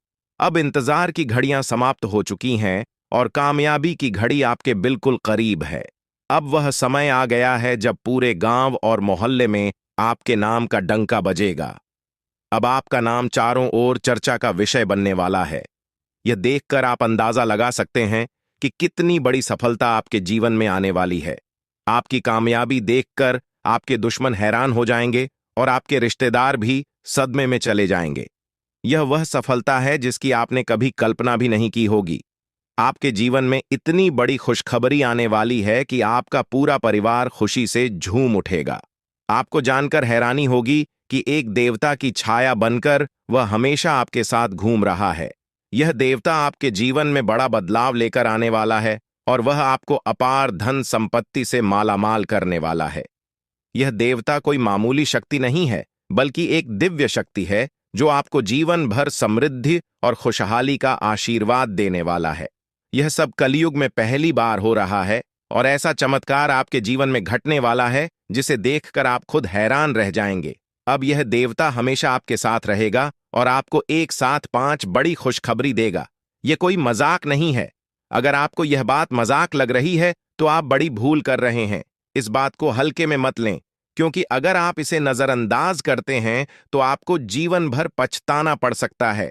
अब इंतजार की घड़ियां समाप्त हो चुकी हैं और कामयाबी की घड़ी आपके बिल्कुल करीब है। अब वह समय आ गया है जब पूरे गांव और मोहल्ले में आपके नाम का डंका बजेगा। अब आपका नाम चारों ओर चर्चा का विषय बनने वाला है। यह देखकर आप अंदाजा लगा सकते हैं कि कितनी बड़ी सफलता आपके जीवन में आने वाली है। आपकी कामयाबी देखकर आपके दुश्मन हैरान हो जाएंगे और आपके रिश्तेदार भी सदमे में चले जाएंगे। यह वह सफलता है जिसकी आपने कभी कल्पना भी नहीं की होगी। आपके जीवन में इतनी बड़ी खुशखबरी आने वाली है कि आपका पूरा परिवार खुशी से झूम उठेगा। आपको जानकर हैरानी होगी कि एक देवता की छाया बनकर वह हमेशा आपके साथ घूम रहा है। यह देवता आपके जीवन में बड़ा बदलाव लेकर आने वाला है और वह आपको अपार धन संपत्ति से मालामाल करने वाला है। यह देवता कोई मामूली शक्ति नहीं है, बल्कि एक दिव्य शक्ति है जो आपको जीवन भर समृद्धि और खुशहाली का आशीर्वाद देने वाला है। यह सब कलयुग में पहली बार हो रहा है और ऐसा चमत्कार आपके जीवन में घटने वाला है जिसे देखकर आप खुद हैरान रह जाएंगे। अब यह देवता हमेशा आपके साथ रहेगा और आपको एक साथ 5 बड़ी खुशखबरी देगा। यह कोई मजाक नहीं है। अगर आपको यह बात मजाक लग रही है तो आप बड़ी भूल कर रहे हैं। इस बात को हल्के में मत लें, क्योंकि अगर आप इसे नजरअंदाज करते हैं तो आपको जीवन भर पछताना पड़ सकता है।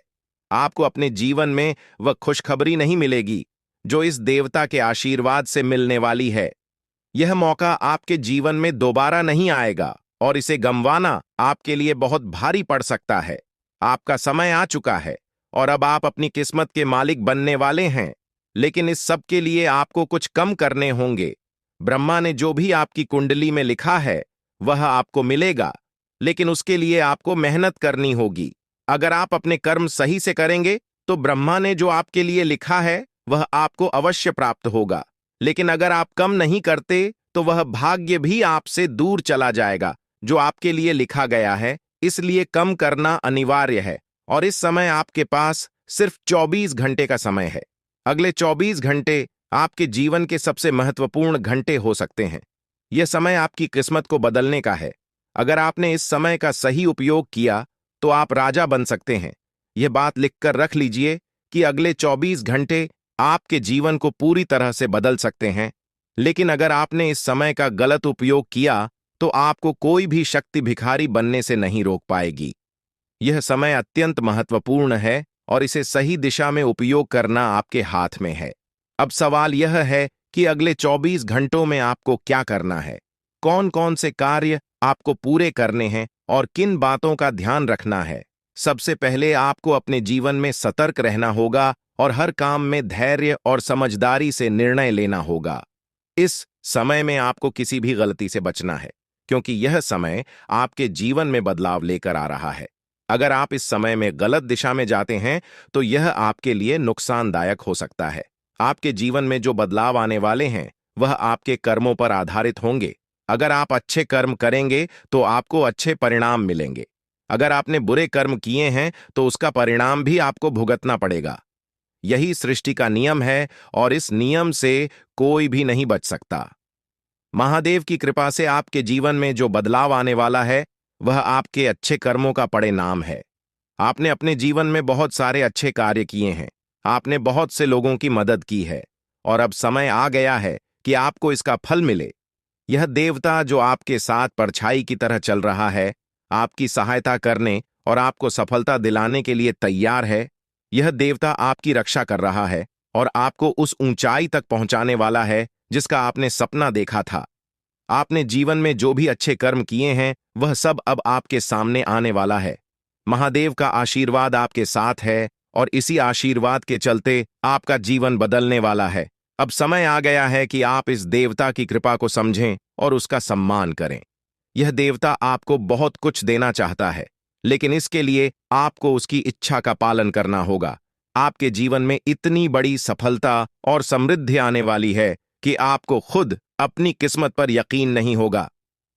आपको अपने जीवन में वह खुशखबरी नहीं मिलेगी जो इस देवता के आशीर्वाद से मिलने वाली है। यह मौका आपके जीवन में दोबारा नहीं आएगा और इसे गंवाना आपके लिए बहुत भारी पड़ सकता है। आपका समय आ चुका है और अब आप अपनी किस्मत के मालिक बनने वाले हैं। लेकिन इस सब के लिए आपको कुछ कम करने होंगे। ब्रह्मा ने जो भी आपकी कुंडली में लिखा है वह आपको मिलेगा, लेकिन उसके लिए आपको मेहनत करनी होगी। अगर आप अपने कर्म सही से करेंगे तो ब्रह्मा ने जो आपके लिए लिखा है वह आपको अवश्य प्राप्त होगा। लेकिन अगर आप कम नहीं करते तो वह भाग्य भी आपसे दूर चला जाएगा जो आपके लिए लिखा गया है। इसलिए कम करना अनिवार्य है। और इस समय आपके पास सिर्फ 24 घंटे का समय है। अगले 24 घंटे आपके जीवन के सबसे महत्वपूर्ण घंटे हो सकते हैं। यह समय आपकी किस्मत को बदलने का है। अगर आपने इस समय का सही उपयोग किया तो आप राजा बन सकते हैं। यह बात लिखकर रख लीजिए कि अगले 24 घंटे आपके जीवन को पूरी तरह से बदल सकते हैं। लेकिन अगर आपने इस समय का गलत उपयोग किया तो आपको कोई भी शक्ति भिखारी बनने से नहीं रोक पाएगी। यह समय अत्यंत महत्वपूर्ण है और इसे सही दिशा में उपयोग करना आपके हाथ में है। अब सवाल यह है कि अगले 24 घंटों में आपको क्या करना है, कौन कौन से कार्य आपको पूरे करने हैं और किन बातों का ध्यान रखना है। सबसे पहले आपको अपने जीवन में सतर्क रहना होगा और हर काम में धैर्य और समझदारी से निर्णय लेना होगा। इस समय में आपको किसी भी गलती से बचना है, क्योंकि यह समय आपके जीवन में बदलाव लेकर आ रहा है। अगर आप इस समय में गलत दिशा में जाते हैं तो यह आपके लिए नुकसानदायक हो सकता है। आपके जीवन में जो बदलाव आने वाले हैं वह आपके कर्मों पर आधारित होंगे। अगर आप अच्छे कर्म करेंगे तो आपको अच्छे परिणाम मिलेंगे। अगर आपने बुरे कर्म किए हैं तो उसका परिणाम भी आपको भुगतना पड़ेगा। यही सृष्टि का नियम है और इस नियम से कोई भी नहीं बच सकता। महादेव की कृपा से आपके जीवन में जो बदलाव आने वाला है वह आपके अच्छे कर्मों का परिणाम है। आपने अपने जीवन में बहुत सारे अच्छे कार्य किए हैं, आपने बहुत से लोगों की मदद की है और अब समय आ गया है कि आपको इसका फल मिले। यह देवता जो आपके साथ परछाई की तरह चल रहा है, आपकी सहायता करने और आपको सफलता दिलाने के लिए तैयार है। यह देवता आपकी रक्षा कर रहा है और आपको उस ऊंचाई तक पहुंचाने वाला है जिसका आपने सपना देखा था। आपने जीवन में जो भी अच्छे कर्म किए हैं वह सब अब आपके सामने आने वाला है। महादेव का आशीर्वाद आपके साथ है और इसी आशीर्वाद के चलते आपका जीवन बदलने वाला है। अब समय आ गया है कि आप इस देवता की कृपा को समझें और उसका सम्मान करें। यह देवता आपको बहुत कुछ देना चाहता है, लेकिन इसके लिए आपको उसकी इच्छा का पालन करना होगा। आपके जीवन में इतनी बड़ी सफलता और समृद्धि आने वाली है कि आपको खुद अपनी किस्मत पर यकीन नहीं होगा।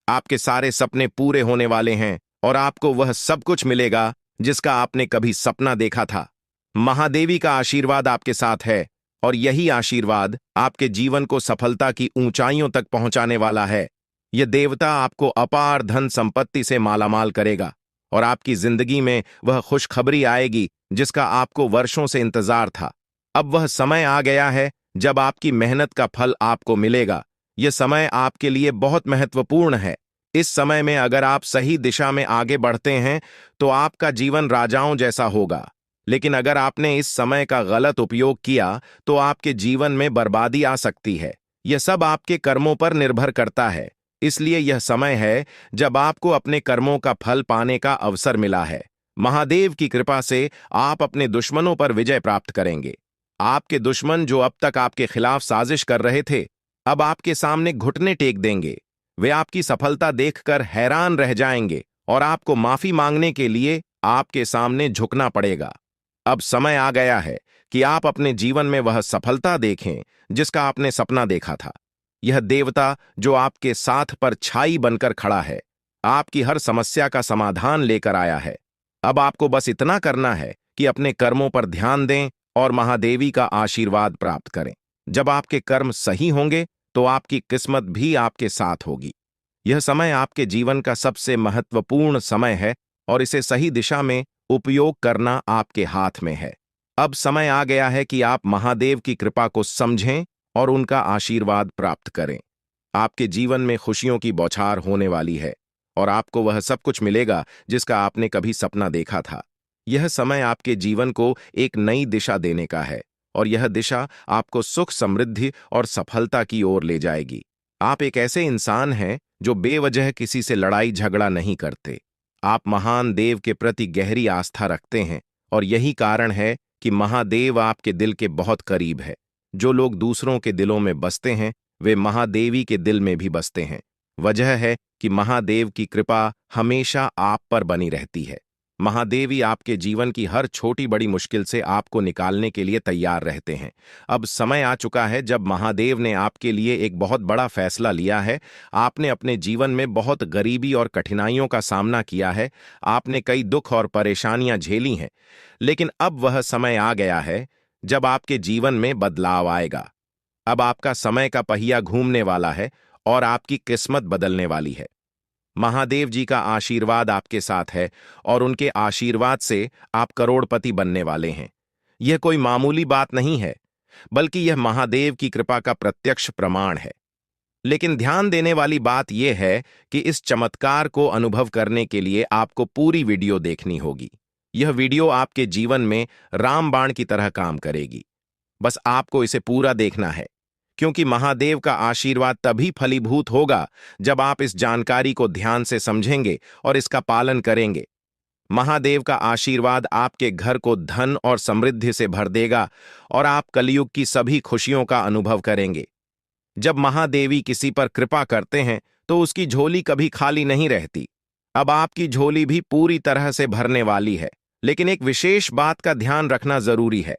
आपके सारे सपने पूरे होने वाले हैं और आपको वह सब कुछ मिलेगा जिसका आपने कभी सपना देखा था। महादेवी का आशीर्वाद आपके साथ है और यही आशीर्वाद आपके जीवन को सफलता की ऊंचाइयों तक पहुंचाने वाला है। यह देवता आपको अपार धन संपत्ति से मालामाल करेगा और आपकी जिंदगी में वह खुशखबरी आएगी जिसका आपको वर्षों से इंतजार था। अब वह समय आ गया है जब आपकी मेहनत का फल आपको मिलेगा। यह समय आपके लिए बहुत महत्वपूर्ण है। इस समय में अगर आप सही दिशा में आगे बढ़ते हैं तो आपका जीवन राजाओं जैसा होगा। लेकिन अगर आपने इस समय का गलत उपयोग किया तो आपके जीवन में बर्बादी आ सकती है। यह सब आपके कर्मों पर निर्भर करता है। इसलिए यह समय है जब आपको अपने कर्मों का फल पाने का अवसर मिला है। महादेव की कृपा से आप अपने दुश्मनों पर विजय प्राप्त करेंगे। आपके दुश्मन जो अब तक आपके खिलाफ साजिश कर रहे थे, अब आपके सामने घुटने टेक देंगे। वे आपकी सफलता देखकर हैरान रह जाएंगे और आपको माफी मांगने के लिए आपके सामने झुकना पड़ेगा। अब समय आ गया है कि आप अपने जीवन में वह सफलता देखें जिसका आपने सपना देखा था। यह देवता जो आपके साथ पर छाई बनकर खड़ा है, आपकी हर समस्या का समाधान लेकर आया है। अब आपको बस इतना करना है कि अपने कर्मों पर ध्यान दें और महादेवी का आशीर्वाद प्राप्त करें। जब आपके कर्म सही होंगे तो आपकी किस्मत भी आपके साथ होगी। यह समय आपके जीवन का सबसे महत्वपूर्ण समय है और इसे सही दिशा में उपयोग करना आपके हाथ में है। अब समय आ गया है कि आप महादेव की कृपा को समझें और उनका आशीर्वाद प्राप्त करें। आपके जीवन में खुशियों की बौछार होने वाली है और आपको वह सब कुछ मिलेगा जिसका आपने कभी सपना देखा था। यह समय आपके जीवन को एक नई दिशा देने का है और यह दिशा आपको सुख, समृद्धि और सफलता की ओर ले जाएगी। आप एक ऐसे इंसान हैं जो बेवजह किसी से लड़ाई झगड़ा नहीं करते। आप महान देव के प्रति गहरी आस्था रखते हैं और यही कारण है कि महादेव आपके दिल के बहुत करीब है। जो लोग दूसरों के दिलों में बसते हैं वे महादेवी के दिल में भी बसते हैं। वजह है कि महादेव की कृपा हमेशा आप पर बनी रहती है। महादेवी आपके जीवन की हर छोटी बड़ी मुश्किल से आपको निकालने के लिए तैयार रहते हैं। अब समय आ चुका है जब महादेव ने आपके लिए एक बहुत बड़ा फैसला लिया है। आपने अपने जीवन में बहुत गरीबी और कठिनाइयों का सामना किया है। आपने कई दुख और परेशानियां झेली हैं, लेकिन अब वह समय आ गया है जब आपके जीवन में बदलाव आएगा। अब आपका समय का पहिया घूमने वाला है और आपकी किस्मत बदलने वाली है। महादेव जी का आशीर्वाद आपके साथ है और उनके आशीर्वाद से आप करोड़पति बनने वाले हैं। यह कोई मामूली बात नहीं है, बल्कि यह महादेव की कृपा का प्रत्यक्ष प्रमाण है। लेकिन ध्यान देने वाली बात यह है कि इस चमत्कार को अनुभव करने के लिए आपको पूरी वीडियो देखनी होगी। यह वीडियो आपके जीवन में रामबाण की तरह काम करेगी। बस आपको इसे पूरा देखना है, क्योंकि महादेव का आशीर्वाद तभी फलीभूत होगा जब आप इस जानकारी को ध्यान से समझेंगे और इसका पालन करेंगे। महादेव का आशीर्वाद आपके घर को धन और समृद्धि से भर देगा और आप कलयुग की सभी खुशियों का अनुभव करेंगे। जब महादेवी किसी पर कृपा करते हैं तो उसकी झोली कभी खाली नहीं रहती। अब आपकी झोली भी पूरी तरह से भरने वाली है, लेकिन एक विशेष बात का ध्यान रखना जरूरी है।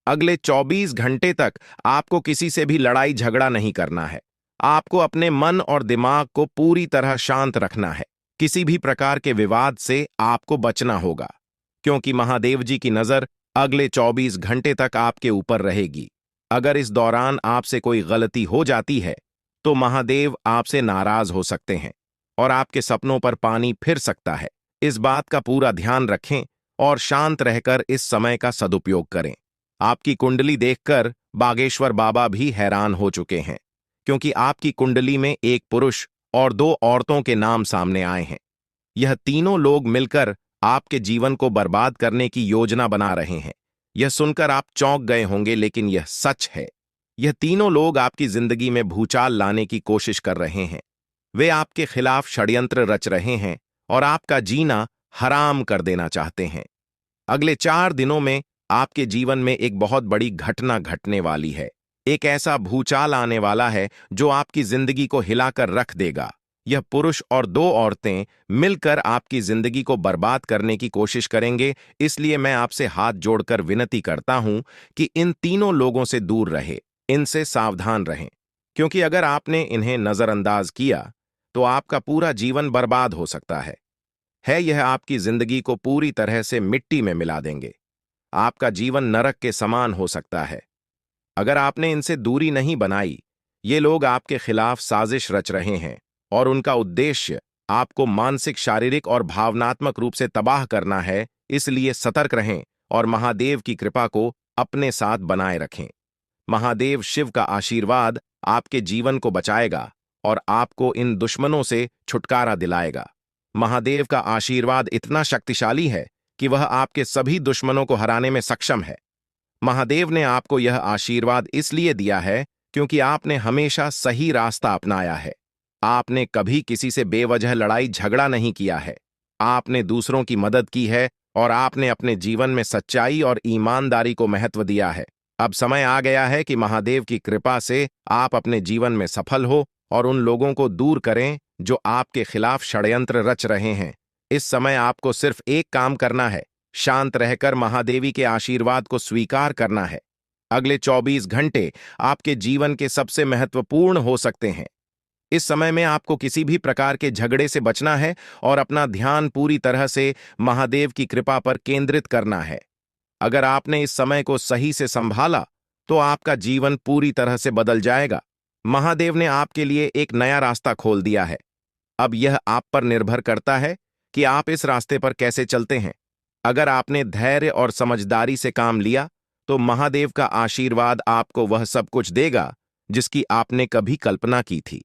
अगले 24 घंटे तक आपको किसी से भी लड़ाई झगड़ा नहीं करना है। आपको अपने मन और दिमाग को पूरी तरह शांत रखना है। किसी भी प्रकार के विवाद से आपको बचना होगा, क्योंकि महादेव जी की नजर अगले 24 घंटे तक आपके ऊपर रहेगी। अगर इस दौरान आपसे कोई गलती हो जाती है तो महादेव आपसे नाराज हो सकते हैं और आपके सपनों पर पानी फिर सकता है। इस बात का पूरा ध्यान रखें और शांत रहकर इस समय का सदुपयोग करें। आपकी कुंडली देखकर बागेश्वर बाबा भी हैरान हो चुके हैं, क्योंकि आपकी कुंडली में एक पुरुष और 2 औरतों के नाम सामने आए हैं। यह तीनों लोग मिलकर आपके जीवन को बर्बाद करने की योजना बना रहे हैं। यह सुनकर आप चौंक गए होंगे, लेकिन यह सच है। यह तीनों लोग आपकी जिंदगी में भूचाल लाने की कोशिश कर रहे हैं। वे आपके खिलाफ षड्यंत्र रच रहे हैं और आपका जीना हराम कर देना चाहते हैं। अगले 4 दिनों में आपके जीवन में एक बहुत बड़ी घटना घटने वाली है। एक ऐसा भूचाल आने वाला है जो आपकी जिंदगी को हिलाकर रख देगा। यह पुरुष और 2 औरतें मिलकर आपकी जिंदगी को बर्बाद करने की कोशिश करेंगे। इसलिए मैं आपसे हाथ जोड़कर विनती करता हूं कि इन तीनों लोगों से दूर रहे, इनसे सावधान रहें, क्योंकि अगर आपने इन्हें नजरअंदाज किया तो आपका पूरा जीवन बर्बाद हो सकता है। यह आपकी जिंदगी को पूरी तरह से मिट्टी में मिला देंगे। आपका जीवन नरक के समान हो सकता है। अगर आपने इनसे दूरी नहीं बनाई, ये लोग आपके खिलाफ साजिश रच रहे हैं और उनका उद्देश्य आपको मानसिक, शारीरिक और भावनात्मक रूप से तबाह करना है। इसलिए सतर्क रहें और महादेव की कृपा को अपने साथ बनाए रखें। महादेव शिव का आशीर्वाद आपके जीवन को बचाएगा और आपको इन दुश्मनों से छुटकारा दिलाएगा। महादेव का आशीर्वाद इतना शक्तिशाली है कि वह आपके सभी दुश्मनों को हराने में सक्षम है। महादेव ने आपको यह आशीर्वाद इसलिए दिया है क्योंकि आपने हमेशा सही रास्ता अपनाया है। आपने कभी किसी से बेवजह लड़ाई झगड़ा नहीं किया है। आपने दूसरों की मदद की है और आपने अपने जीवन में सच्चाई और ईमानदारी को महत्व दिया है। अब समय आ गया है कि महादेव की कृपा से आप अपने जीवन में सफल हो और उन लोगों को दूर करें जो आपके खिलाफ षड्यंत्र रच रहे हैं। इस समय आपको सिर्फ एक काम करना है, शांत रहकर महादेवी के आशीर्वाद को स्वीकार करना है। अगले 24 घंटे आपके जीवन के सबसे महत्वपूर्ण हो सकते हैं। इस समय में आपको किसी भी प्रकार के झगड़े से बचना है और अपना ध्यान पूरी तरह से महादेव की कृपा पर केंद्रित करना है। अगर आपने इस समय को सही से संभाला तो आपका जीवन पूरी तरह से बदल जाएगा। महादेव ने आपके लिए एक नया रास्ता खोल दिया है। अब यह आप पर निर्भर करता है कि आप इस रास्ते पर कैसे चलते हैं। अगर आपने धैर्य और समझदारी से काम लिया तो महादेव का आशीर्वाद आपको वह सब कुछ देगा जिसकी आपने कभी कल्पना की थी।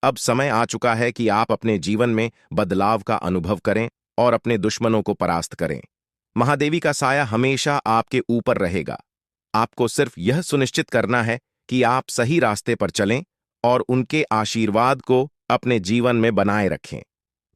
अब समय आ चुका है कि आप अपने जीवन में बदलाव का अनुभव करें और अपने दुश्मनों को परास्त करें। महादेवी का साया हमेशा आपके ऊपर रहेगा। आपको सिर्फ यह सुनिश्चित करना है कि आप सही रास्ते पर चलें और उनके आशीर्वाद को अपने जीवन में बनाए रखें।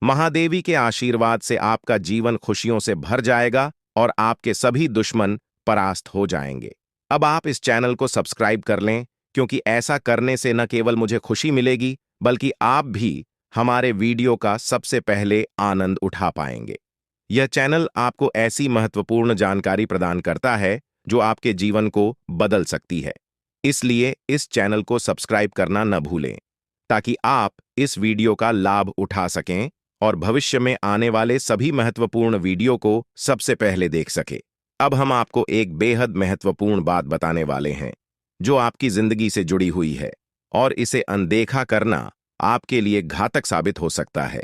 महादेवी के आशीर्वाद से आपका जीवन खुशियों से भर जाएगा और आपके सभी दुश्मन परास्त हो जाएंगे। अब आप इस चैनल को सब्सक्राइब कर लें, क्योंकि ऐसा करने से न केवल मुझे खुशी मिलेगी, बल्कि आप भी हमारे वीडियो का सबसे पहले आनंद उठा पाएंगे। यह चैनल आपको ऐसी महत्वपूर्ण जानकारी प्रदान करता है जो आपके जीवन को बदल सकती है। इसलिए इस चैनल को सब्सक्राइब करना न भूलें, ताकि आप इस वीडियो का लाभ उठा सकें और भविष्य में आने वाले सभी महत्वपूर्ण वीडियो को सबसे पहले देख सकें। अब हम आपको एक बेहद महत्वपूर्ण बात बताने वाले हैं, जो आपकी जिंदगी से जुड़ी हुई है, और इसे अनदेखा करना आपके लिए घातक साबित हो सकता है।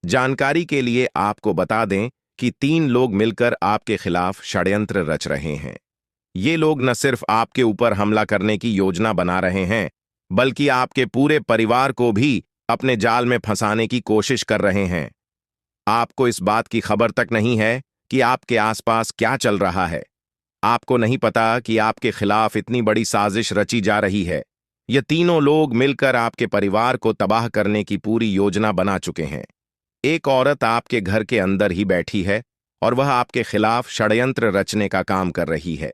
जानकारी के लिए आपको बता दें कि 3 लोग मिलकर आपके खिलाफ षड्यंत्र रच रहे हैं। ये लोग न सिर्फ आपके ऊपर हमला करने की योजना बना रहे हैं, बल्कि आपके पूरे परिवार को भी अपने जाल में फंसाने की कोशिश कर रहे हैं। आपको इस बात की खबर तक नहीं है कि आपके आसपास क्या चल रहा है। आपको नहीं पता कि आपके खिलाफ इतनी बड़ी साजिश रची जा रही है। ये तीनों लोग मिलकर आपके परिवार को तबाह करने की पूरी योजना बना चुके हैं। एक औरत आपके घर के अंदर ही बैठी है और वह आपके खिलाफ षड्यंत्र रचने का काम कर रही है।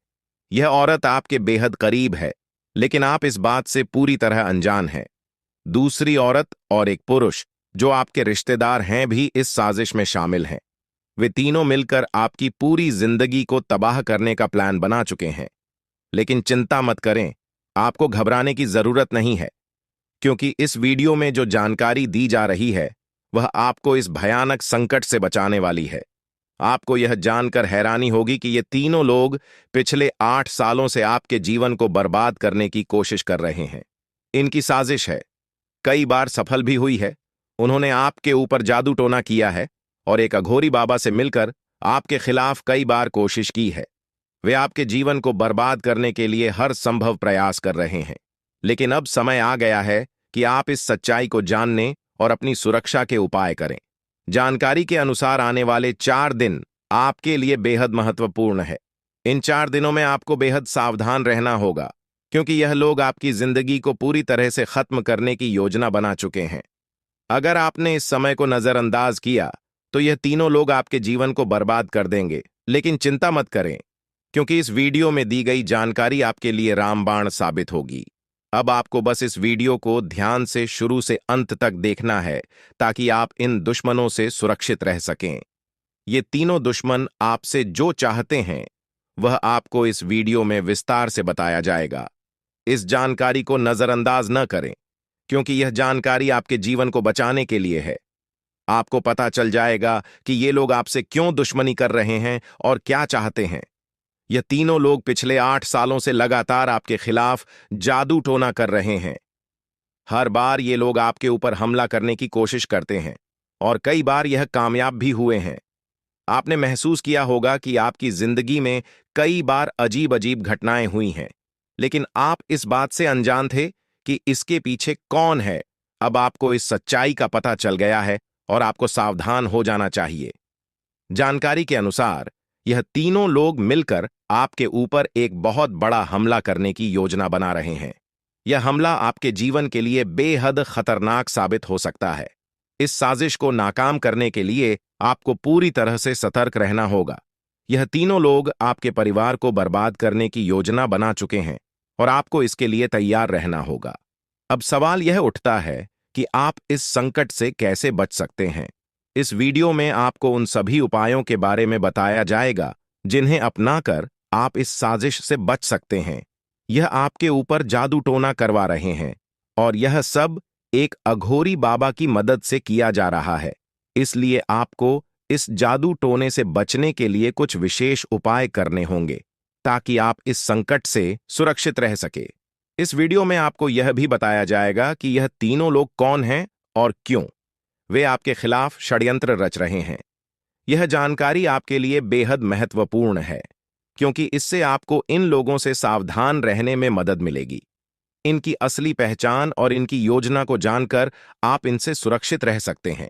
यह औरत आपके बेहद करीब है, लेकिन आप इस बात से पूरी तरह अनजान हैं। दूसरी औरत और एक पुरुष जो आपके रिश्तेदार हैं भी इस साजिश में शामिल हैं। वे तीनों मिलकर आपकी पूरी जिंदगी को तबाह करने का प्लान बना चुके हैं। लेकिन चिंता मत करें, आपको घबराने की जरूरत नहीं है, क्योंकि इस वीडियो में जो जानकारी दी जा रही है वह आपको इस भयानक संकट से बचाने वाली है। आपको यह जानकर हैरानी होगी कि ये तीनों लोग पिछले 8 सालों से आपके जीवन को बर्बाद करने की कोशिश कर रहे हैं। इनकी साजिश है, कई बार सफल भी हुई है। उन्होंने आपके ऊपर जादू टोना किया है और एक अघोरी बाबा से मिलकर आपके खिलाफ कई बार कोशिश की है। वे आपके जीवन को बर्बाद करने के लिए हर संभव प्रयास कर रहे हैं। लेकिन अब समय आ गया है कि आप इस सच्चाई को जानने और अपनी सुरक्षा के उपाय करें। जानकारी के अनुसार आने वाले 4 दिन आपके लिए बेहद महत्वपूर्ण है। इन 4 दिनों में आपको बेहद सावधान रहना होगा, क्योंकि यह लोग आपकी जिंदगी को पूरी तरह से खत्म करने की योजना बना चुके हैं। अगर आपने इस समय को नजरअंदाज किया तो यह तीनों लोग आपके जीवन को बर्बाद कर देंगे। लेकिन चिंता मत करें, क्योंकि इस वीडियो में दी गई जानकारी आपके लिए रामबाण साबित होगी। अब आपको बस इस वीडियो को ध्यान से शुरू से अंत तक देखना है, ताकि आप इन दुश्मनों से सुरक्षित रह सकें। ये तीनों दुश्मन आपसे जो चाहते हैं वह आपको इस वीडियो में विस्तार से बताया जाएगा। इस जानकारी को नजरअंदाज न करें, क्योंकि यह जानकारी आपके जीवन को बचाने के लिए है। आपको पता चल जाएगा कि ये लोग आपसे क्यों दुश्मनी कर रहे हैं और क्या चाहते हैं। यह तीनों लोग पिछले 8 सालों से लगातार आपके खिलाफ जादू टोना कर रहे हैं। हर बार ये लोग आपके ऊपर हमला करने की कोशिश करते हैं और कई बार यह कामयाब भी हुए हैं। आपने महसूस किया होगा कि आपकी जिंदगी में कई बार अजीब अजीब घटनाएं हुई हैं, लेकिन आप इस बात से अनजान थे कि इसके पीछे कौन है। अब आपको इस सच्चाई का पता चल गया है और आपको सावधान हो जाना चाहिए। जानकारी के अनुसार यह तीनों लोग मिलकर आपके ऊपर एक बहुत बड़ा हमला करने की योजना बना रहे हैं। यह हमला आपके जीवन के लिए बेहद खतरनाक साबित हो सकता है। इस साजिश को नाकाम करने के लिए आपको पूरी तरह से सतर्क रहना होगा। यह तीनों लोग आपके परिवार को बर्बाद करने की योजना बना चुके हैं और आपको इसके लिए तैयार रहना होगा। अब सवाल यह उठता है कि आप इस संकट से कैसे बच सकते हैं। इस वीडियो में आपको उन सभी उपायों के बारे में बताया जाएगा जिन्हें अपनाकर आप इस साजिश से बच सकते हैं। यह आपके ऊपर जादू टोना करवा रहे हैं और यह सब एक अघोरी बाबा की मदद से किया जा रहा है। इसलिए आपको इस जादू टोने से बचने के लिए कुछ विशेष उपाय करने होंगे, ताकि आप इस संकट से सुरक्षित रह सके। इस वीडियो में आपको यह भी बताया जाएगा कि यह तीनों लोग कौन हैं और क्यों वे आपके खिलाफ षड्यंत्र रच रहे हैं। यह जानकारी आपके लिए बेहद महत्वपूर्ण है, क्योंकि इससे आपको इन लोगों से सावधान रहने में मदद मिलेगी। इनकी असली पहचान और इनकी योजना को जानकर आप इनसे सुरक्षित रह सकते हैं।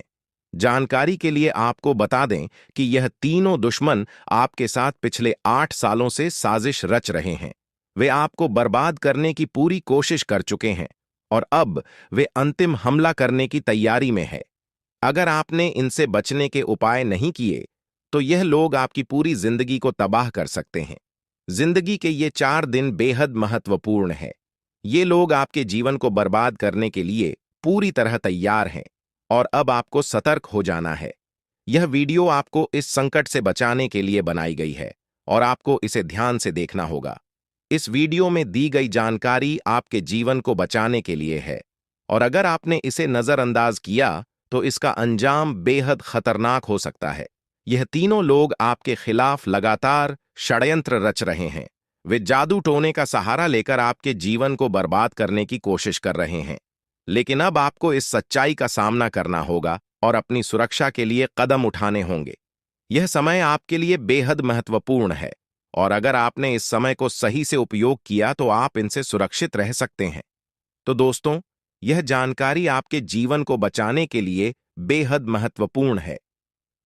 जानकारी के लिए आपको बता दें कि यह तीनों दुश्मन आपके साथ पिछले 8 सालों से साजिश रच रहे हैं। वे आपको बर्बाद करने की पूरी कोशिश कर चुके हैं और अब वे अंतिम हमला करने की तैयारी में है। अगर आपने इनसे बचने के उपाय नहीं किए तो यह लोग आपकी पूरी जिंदगी को तबाह कर सकते हैं। जिंदगी के ये 4 दिन बेहद महत्वपूर्ण है। ये लोग आपके जीवन को बर्बाद करने के लिए पूरी तरह तैयार हैं और अब आपको सतर्क हो जाना है। यह वीडियो आपको इस संकट से बचाने के लिए बनाई गई है और आपको इसे ध्यान से देखना होगा। इस वीडियो में दी गई जानकारी आपके जीवन को बचाने के लिए है और अगर आपने इसे नजरअंदाज किया तो इसका अंजाम बेहद खतरनाक हो सकता है। यह तीनों लोग आपके खिलाफ लगातार षड्यंत्र रच रहे हैं। वे जादू टोने का सहारा लेकर आपके जीवन को बर्बाद करने की कोशिश कर रहे हैं। लेकिन अब आपको इस सच्चाई का सामना करना होगा और अपनी सुरक्षा के लिए कदम उठाने होंगे। यह समय आपके लिए बेहद महत्वपूर्ण है और अगर आपने इस समय को सही से उपयोग किया तो आप इनसे सुरक्षित रह सकते हैं। तो दोस्तों, यह जानकारी आपके जीवन को बचाने के लिए बेहद महत्वपूर्ण है।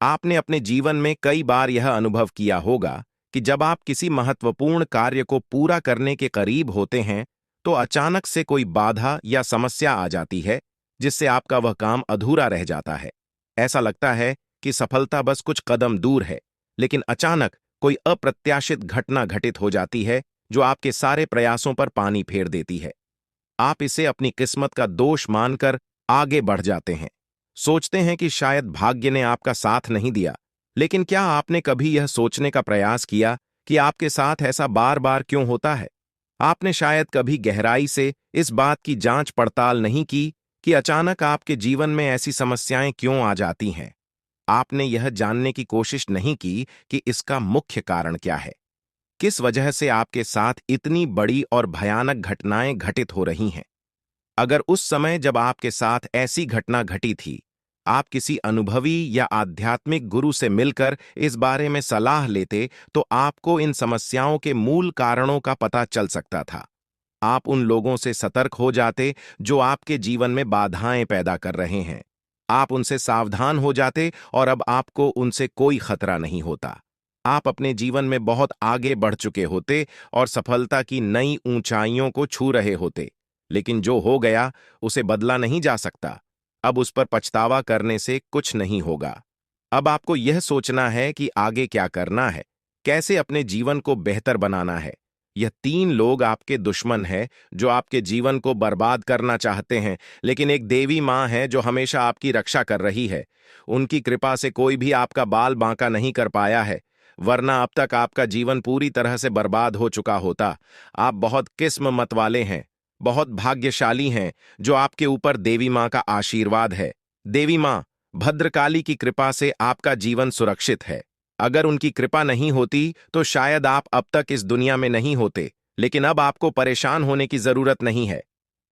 आपने अपने जीवन में कई बार यह अनुभव किया होगा कि जब आप किसी महत्वपूर्ण कार्य को पूरा करने के करीब होते हैं तो अचानक से कोई बाधा या समस्या आ जाती है जिससे आपका वह काम अधूरा रह जाता है। ऐसा लगता है कि सफलता बस कुछ कदम दूर है, लेकिन अचानक कोई अप्रत्याशित घटना घटित हो जाती है जो आपके सारे प्रयासों पर पानी फेर देती है। आप इसे अपनी किस्मत का दोष मानकर आगे बढ़ जाते हैं। सोचते हैं कि शायद भाग्य ने आपका साथ नहीं दिया। लेकिन क्या आपने कभी यह सोचने का प्रयास किया कि आपके साथ ऐसा बार बार क्यों होता है? आपने शायद कभी गहराई से इस बात की जांच पड़ताल नहीं की कि अचानक आपके जीवन में ऐसी समस्याएं क्यों आ जाती हैं। आपने यह जानने की कोशिश नहीं की कि इसका मुख्य कारण क्या है। किस वजह से आपके साथ इतनी बड़ी और भयानक घटनाएं घटित हो रही हैं। अगर उस समय जब आपके साथ ऐसी घटना घटी थी, आप किसी अनुभवी या आध्यात्मिक गुरु से मिलकर इस बारे में सलाह लेते तो आपको इन समस्याओं के मूल कारणों का पता चल सकता था। आप उन लोगों से सतर्क हो जाते जो आपके जीवन में बाधाएं पैदा कर रहे हैं। आप उनसे सावधान हो जाते और अब आपको उनसे कोई खतरा नहीं होता। आप अपने जीवन में बहुत आगे बढ़ चुके होते और सफलता की नई ऊंचाइयों को छू रहे होते। लेकिन जो हो गया उसे बदला नहीं जा सकता। अब उस पर पछतावा करने से कुछ नहीं होगा। अब आपको यह सोचना है कि आगे क्या करना है, कैसे अपने जीवन को बेहतर बनाना है। यह तीन लोग आपके दुश्मन हैं जो आपके जीवन को बर्बाद करना चाहते हैं, लेकिन एक देवी माँ है जो हमेशा आपकी रक्षा कर रही है। उनकी कृपा से कोई भी आपका बाल बांका नहीं कर पाया है, वरना अब तक आपका जीवन पूरी तरह से बर्बाद हो चुका होता। आप बहुत किस्मत वाले हैं, बहुत भाग्यशाली हैं जो आपके ऊपर देवी माँ का आशीर्वाद है। देवी माँ भद्रकाली की कृपा से आपका जीवन सुरक्षित है। अगर उनकी कृपा नहीं होती तो शायद आप अब तक इस दुनिया में नहीं होते। लेकिन अब आपको परेशान होने की जरूरत नहीं है।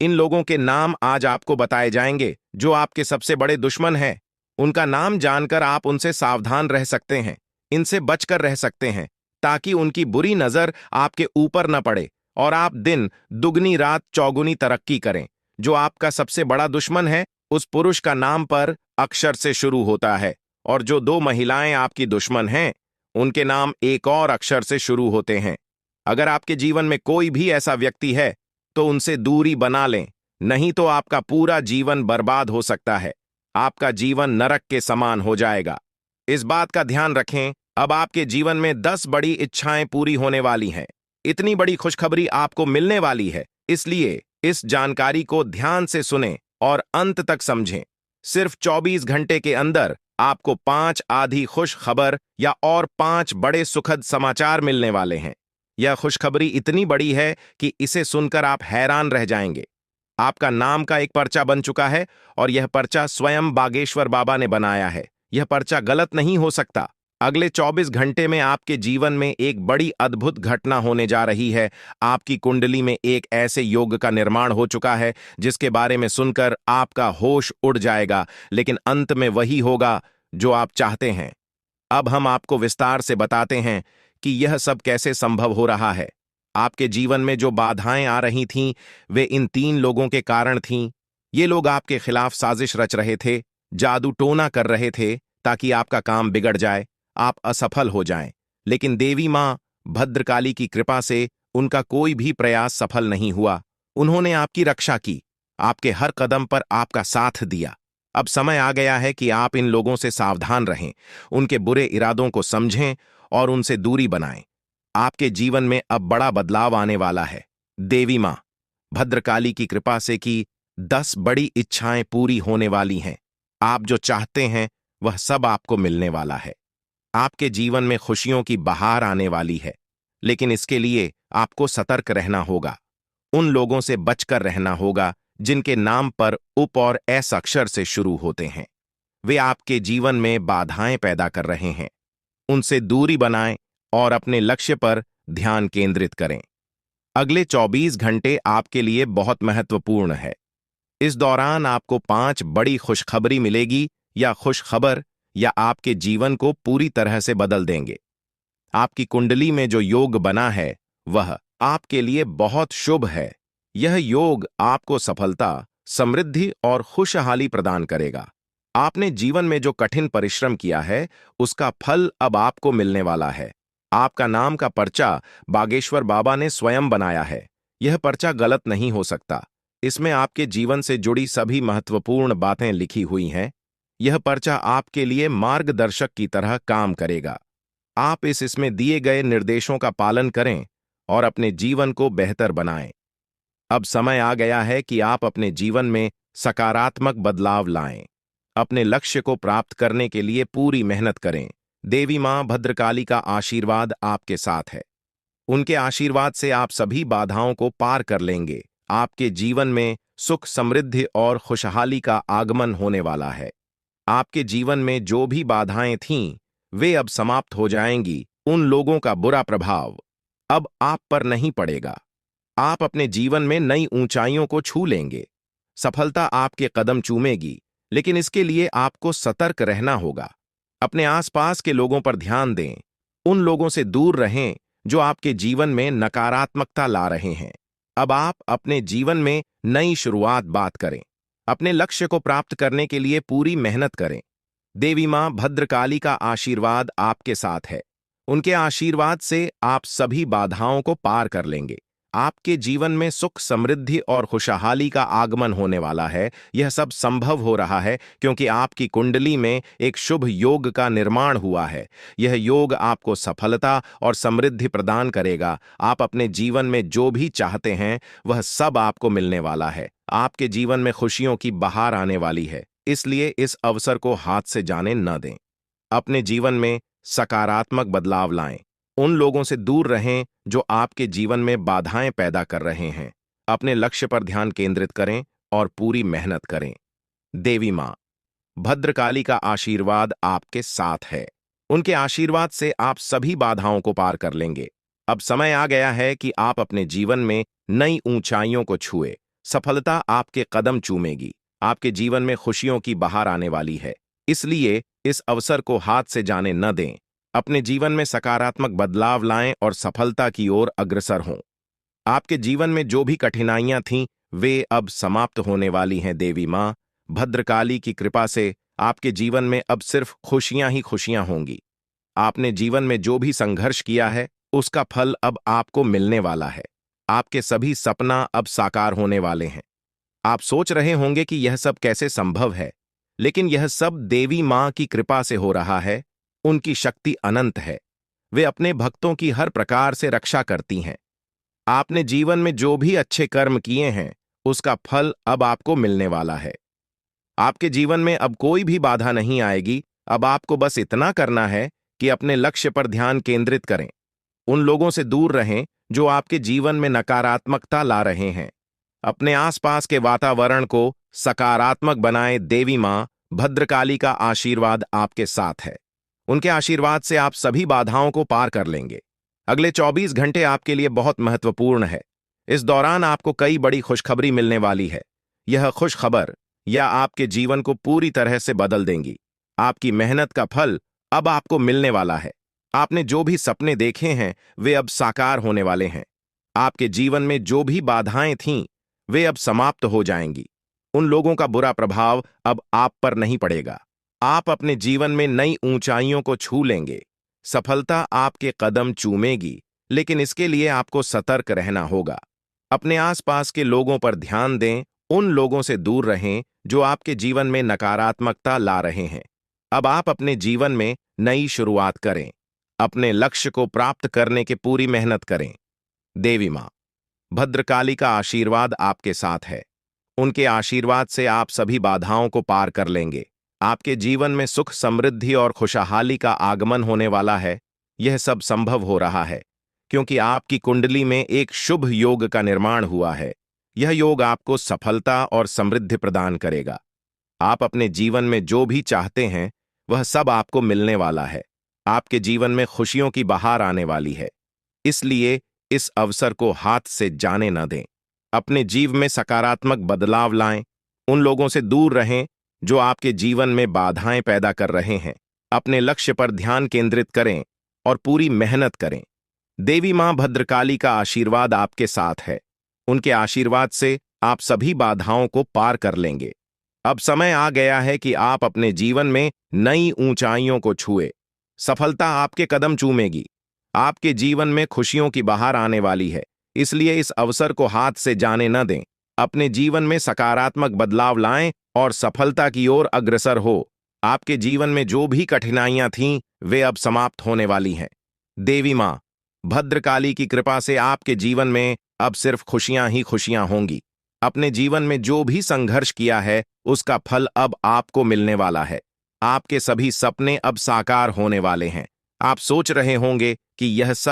इन लोगों के नाम आज आपको बताए जाएंगे जो आपके सबसे बड़े दुश्मन हैं। उनका नाम जानकर आप उनसे सावधान रह सकते हैं, इनसे बचकर रह सकते हैं, ताकि उनकी बुरी नजर आपके ऊपर न पड़े और आप दिन दुगनी रात चौगुनी तरक्की करें। जो आपका सबसे बड़ा दुश्मन है उस पुरुष का नाम पर अक्षर से शुरू होता है और जो दो महिलाएं आपकी दुश्मन हैं उनके नाम एक और अक्षर से शुरू होते हैं। अगर आपके जीवन में कोई भी ऐसा व्यक्ति है तो उनसे दूरी बना लें, नहीं तो आपका पूरा जीवन बर्बाद हो सकता है। आपका जीवन नरक के समान हो जाएगा। इस बात का ध्यान रखें, अब आपके जीवन में 10 बड़ी इच्छाएं पूरी होने वाली हैं। इतनी बड़ी खुशखबरी आपको मिलने वाली है, इसलिए इस जानकारी को ध्यान से सुनें और अंत तक समझें। सिर्फ 24 घंटे के अंदर आपको 5 आधी खुश खबर या और 5 बड़े सुखद समाचार मिलने वाले हैं। यह खुशखबरी इतनी बड़ी है कि इसे सुनकर आप हैरान रह जाएंगे। आपका नाम का एक पर्चा बन चुका है और यह पर्चा स्वयं बागेश्वर बाबा ने बनाया है। यह पर्चा गलत नहीं हो सकता। अगले 24 घंटे में आपके जीवन में एक बड़ी अद्भुत घटना होने जा रही है। आपकी कुंडली में एक ऐसे योग का निर्माण हो चुका है जिसके बारे में सुनकर आपका होश उड़ जाएगा, लेकिन अंत में वही होगा जो आप चाहते हैं। अब हम आपको विस्तार से बताते हैं कि यह सब कैसे संभव हो रहा है। आपके जीवन में जो बाधाएं आ रही थीं, वे इन 3 लोगों के कारण थीं। ये लोग आपके खिलाफ साजिश रच रहे थे, जादू टोना कर रहे थे ताकि आपका काम बिगड़ जाए, आप असफल हो जाएं। लेकिन देवी मां भद्रकाली की कृपा से उनका कोई भी प्रयास सफल नहीं हुआ। उन्होंने आपकी रक्षा की, आपके हर कदम पर आपका साथ दिया। अब समय आ गया है कि आप इन लोगों से सावधान रहें, उनके बुरे इरादों को समझें और उनसे दूरी बनाएं। आपके जीवन में अब बड़ा बदलाव आने वाला है। देवी मां भद्रकाली की कृपा से कि 10 बड़ी इच्छाएं पूरी होने वाली हैं। आप जो चाहते हैं वह सब आपको मिलने वाला है। आपके जीवन में खुशियों की बहार आने वाली है, लेकिन इसके लिए आपको सतर्क रहना होगा। उन लोगों से बचकर रहना होगा जिनके नाम पर उप और एस अक्षर से शुरू होते हैं। वे आपके जीवन में बाधाएं पैदा कर रहे हैं। उनसे दूरी बनाएं और अपने लक्ष्य पर ध्यान केंद्रित करें। अगले 24 घंटे आपके लिए बहुत महत्वपूर्ण है। इस दौरान आपको 5 बड़ी खुशखबरी मिलेगी या खुशखबर या आपके जीवन को पूरी तरह से बदल देंगे। आपकी कुंडली में जो योग बना है वह आपके लिए बहुत शुभ है। यह योग आपको सफलता, समृद्धि और खुशहाली प्रदान करेगा। आपने जीवन में जो कठिन परिश्रम किया है उसका फल अब आपको मिलने वाला है। आपका नाम का पर्चा बागेश्वर बाबा ने स्वयं बनाया है। यह पर्चा गलत नहीं हो सकता। इसमें आपके जीवन से जुड़ी सभी महत्वपूर्ण बातें लिखी हुई हैं। यह पर्चा आपके लिए मार्गदर्शक की तरह काम करेगा। आप इसमें दिए गए निर्देशों का पालन करें और अपने जीवन को बेहतर बनाएं। अब समय आ गया है कि आप अपने जीवन में सकारात्मक बदलाव लाएं। अपने लक्ष्य को प्राप्त करने के लिए पूरी मेहनत करें। देवी मां भद्रकाली का आशीर्वाद आपके साथ है। उनके आशीर्वाद से आप सभी बाधाओं को पार कर लेंगे। आपके जीवन में सुख, समृद्धि और खुशहाली का आगमन होने वाला है। आपके जीवन में जो भी बाधाएं थीं, वे अब समाप्त हो जाएंगी। उन लोगों का बुरा प्रभाव अब आप पर नहीं पड़ेगा। आप अपने जीवन में नई ऊंचाइयों को छू लेंगे। सफलता आपके कदम चूमेगी, लेकिन इसके लिए आपको सतर्क रहना होगा। अपने आसपास के लोगों पर ध्यान दें। उन लोगों से दूर रहें जो आपके जीवन में नकारात्मकता ला रहे हैं। अब आप अपने जीवन में नई शुरुआत बात करें। अपने लक्ष्य को प्राप्त करने के लिए पूरी मेहनत करें। देवी मां भद्रकाली का आशीर्वाद आपके साथ है। उनके आशीर्वाद से आप सभी बाधाओं को पार कर लेंगे। आपके जीवन में सुख, समृद्धि और खुशहाली का आगमन होने वाला है। यह सब संभव हो रहा है क्योंकि आपकी कुंडली में एक शुभ योग का निर्माण हुआ है। यह योग आपको सफलता और समृद्धि प्रदान करेगा। आप अपने जीवन में जो भी चाहते हैं वह सब आपको मिलने वाला है। आपके जीवन में खुशियों की बहार आने वाली है, इसलिए इस अवसर को हाथ से जाने न दें। अपने जीवन में सकारात्मक बदलाव लाएं। उन लोगों से दूर रहें जो आपके जीवन में बाधाएं पैदा कर रहे हैं। अपने लक्ष्य पर ध्यान केंद्रित करें और पूरी मेहनत करें। देवी मां भद्रकाली का आशीर्वाद आपके साथ है। उनके आशीर्वाद से आप सभी बाधाओं को पार कर लेंगे। अब समय आ गया है कि आप अपने जीवन में नई ऊंचाइयों को छुए। सफलता आपके कदम चूमेगी। आपके जीवन में खुशियों की बहार आने वाली है, इसलिए इस अवसर को हाथ से जाने न दें। अपने जीवन में सकारात्मक बदलाव लाएं और सफलता की ओर अग्रसर हों। आपके जीवन में जो भी कठिनाइयां थीं, वे अब समाप्त होने वाली हैं। देवी मां भद्रकाली की कृपा से आपके जीवन में अब सिर्फ खुशियां ही खुशियां होंगी। आपने जीवन में जो भी संघर्ष किया है, उसका फल अब आपको मिलने वाला है। आपके सभी सपना अब साकार होने वाले हैं। आप सोच रहे होंगे कि यह सब कैसे संभव है, लेकिन यह सब देवी मां की कृपा से हो रहा है। उनकी शक्ति अनंत है। वे अपने भक्तों की हर प्रकार से रक्षा करती हैं। आपने जीवन में जो भी अच्छे कर्म किए हैं, उसका फल अब आपको मिलने वाला है। आपके जीवन में अब कोई भी बाधा नहीं आएगी। अब आपको बस इतना करना है कि अपने लक्ष्य पर ध्यान केंद्रित करें। उन लोगों से दूर रहें जो आपके जीवन में नकारात्मकता ला रहे हैं। अपने आसपास के वातावरण को सकारात्मक बनाएं। देवी मां भद्रकाली का आशीर्वाद आपके साथ है। उनके आशीर्वाद से आप सभी बाधाओं को पार कर लेंगे। अगले 24 घंटे आपके लिए बहुत महत्वपूर्ण है। इस दौरान आपको कई बड़ी खुशखबरी मिलने वाली है। यह खुशखबर या आपके जीवन को पूरी तरह से बदल देंगी। आपकी मेहनत का फल अब आपको मिलने वाला है। आपने जो भी सपने देखे हैं, वे अब साकार होने वाले हैं। आपके जीवन में जो भी बाधाएं थीं, वे अब समाप्त हो जाएंगी। उन लोगों का बुरा प्रभाव अब आप पर नहीं पड़ेगा। आप अपने जीवन में नई ऊंचाइयों को छू लेंगे। सफलता आपके कदम चूमेगी, लेकिन इसके लिए आपको सतर्क रहना होगा। अपने आसपास के लोगों पर ध्यान दें। उन लोगों से दूर रहें जो आपके जीवन में नकारात्मकता ला रहे हैं। अब आप अपने जीवन में नई शुरुआत करें। अपने लक्ष्य को प्राप्त करने की पूरी मेहनत करें। देवी माँ भद्रकाली का आशीर्वाद आपके साथ है। उनके आशीर्वाद से आप सभी बाधाओं को पार कर लेंगे। आपके जीवन में सुख, समृद्धि और खुशहाली का आगमन होने वाला है। यह सब संभव हो रहा है क्योंकि आपकी कुंडली में एक शुभ योग का निर्माण हुआ है। यह योग आपको सफलता और समृद्धि प्रदान करेगा। आप अपने जीवन में जो भी चाहते हैं वह सब आपको मिलने वाला है। आपके जीवन में खुशियों की बहार आने वाली है। इसलिए इस अवसर को हाथ से जाने न दें। अपने जीवन में सकारात्मक बदलाव लाएं। उन लोगों से दूर रहें जो आपके जीवन में बाधाएं पैदा कर रहे हैं। अपने लक्ष्य पर ध्यान केंद्रित करें और पूरी मेहनत करें। देवी मां भद्रकाली का आशीर्वाद आपके साथ है। उनके आशीर्वाद से आप सभी बाधाओं को पार कर लेंगे। अब समय आ गया है कि आप अपने जीवन में नई ऊंचाइयों को छुए। सफलता आपके कदम चूमेगी। आपके जीवन में खुशियों की बहार आने वाली है। इसलिए इस अवसर को हाथ से जाने न दें। अपने जीवन में सकारात्मक बदलाव लाएं और सफलता की ओर अग्रसर हो। आपके जीवन में जो भी कठिनाइयां थीं, वे अब समाप्त होने वाली हैं। देवी मां भद्रकाली की कृपा से आपके जीवन में अब सिर्फ खुशियां ही खुशियां होंगी। अपने जीवन में जो भी संघर्ष किया है उसका फल अब आपको मिलने वाला है। आपके सभी सपने अब साकार होने वाले हैं। आप सोच रहे होंगे कि यह सब